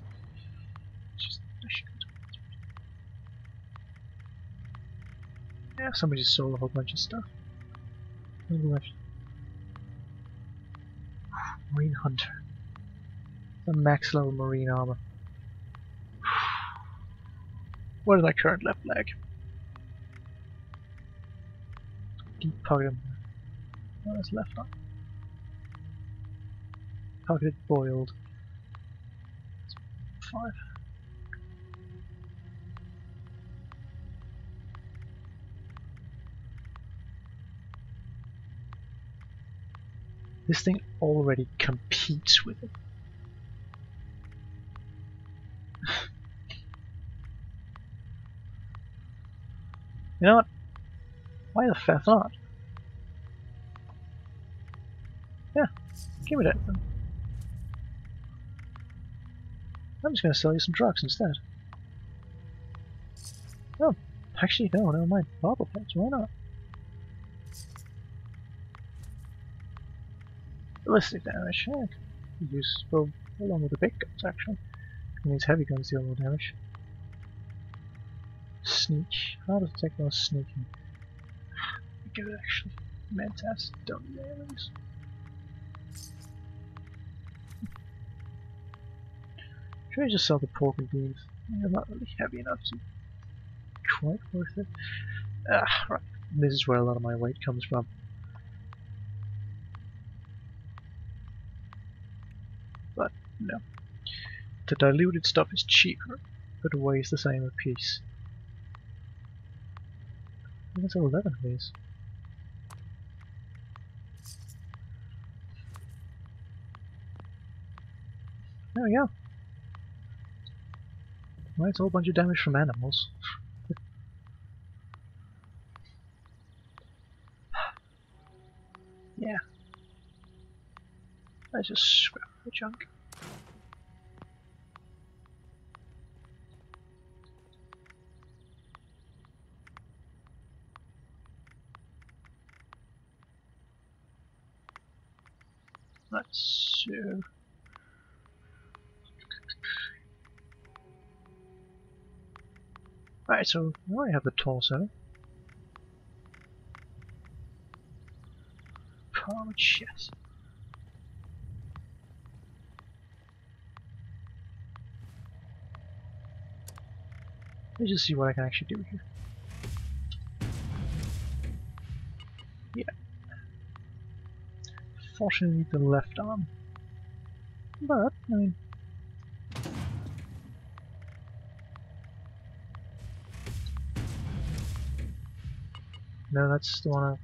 Yeah, somebody just sold a whole bunch of stuff. Left. Marine Hunter. The max level marine armor. What is my current left leg? Deep pocket. What is left on? Pocketed boiled. 5. This thing already competes with it. You know what? Why the f not? Yeah, give me that then. I'm just gonna sell you some drugs instead. Oh, actually no, never mind. Bobble pets, why not? ballistic damage. Yeah, useful along with the big guns actually. It means heavy guns deal more damage. Sneak. How does it take more sneaking? Good actually. Mentas W areas. Should I just sell the pork and beans? They're not really heavy enough to be quite worth it. Right. This is where a lot of my weight comes from. But no. The diluted stuff is cheaper, but weighs the same a piece. There's 11 of these. There we go. Well, it's a whole bunch of damage from animals. Yeah. Let's just scrap the junk. Let's Right, so we already have the torso. Oh, shit. Let's just see what I can actually do here. Yeah. Fortunately, the left arm. But, I mean... No, that's the one I...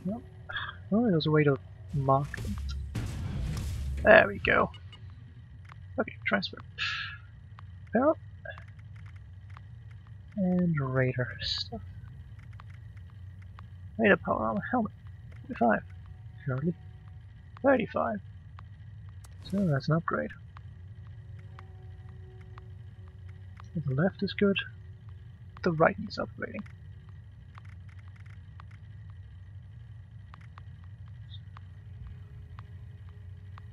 Nope. Oh, there's a way to mark them. There we go. Okay, transfer. Barrel. And Raider stuff. Raider power armor helmet. 45. Surely. 35. So that's an upgrade. The left is good. The right needs upgrading.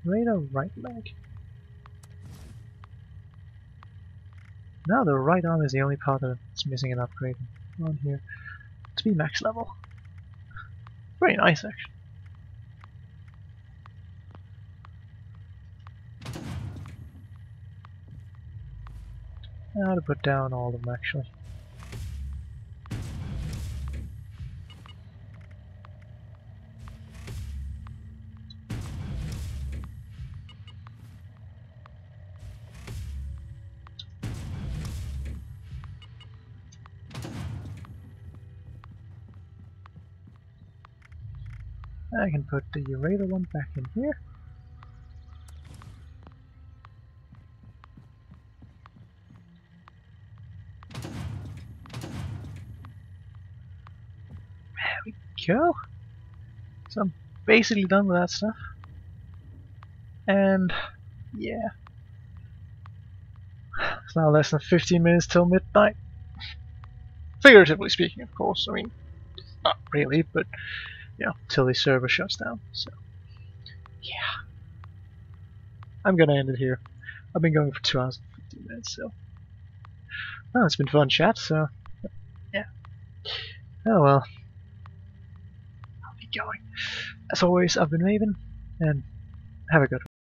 Raider right leg. Now the right arm is the only part that's missing an upgrade on here. To be max level. Very nice actually. Now to put down all of them actually. I can put the Raider one back in here. There we go. So I'm basically done with that stuff. And yeah. It's now less than 15 minutes till midnight. Figuratively speaking, of course. I mean, not really, but you know, till the server shuts down. So yeah. I'm gonna end it here. I've been going for 2 hours and 15 minutes, so well, it's been fun chat, so yeah. Oh well. I'll be going. As always, I've been Raven, and have a good one.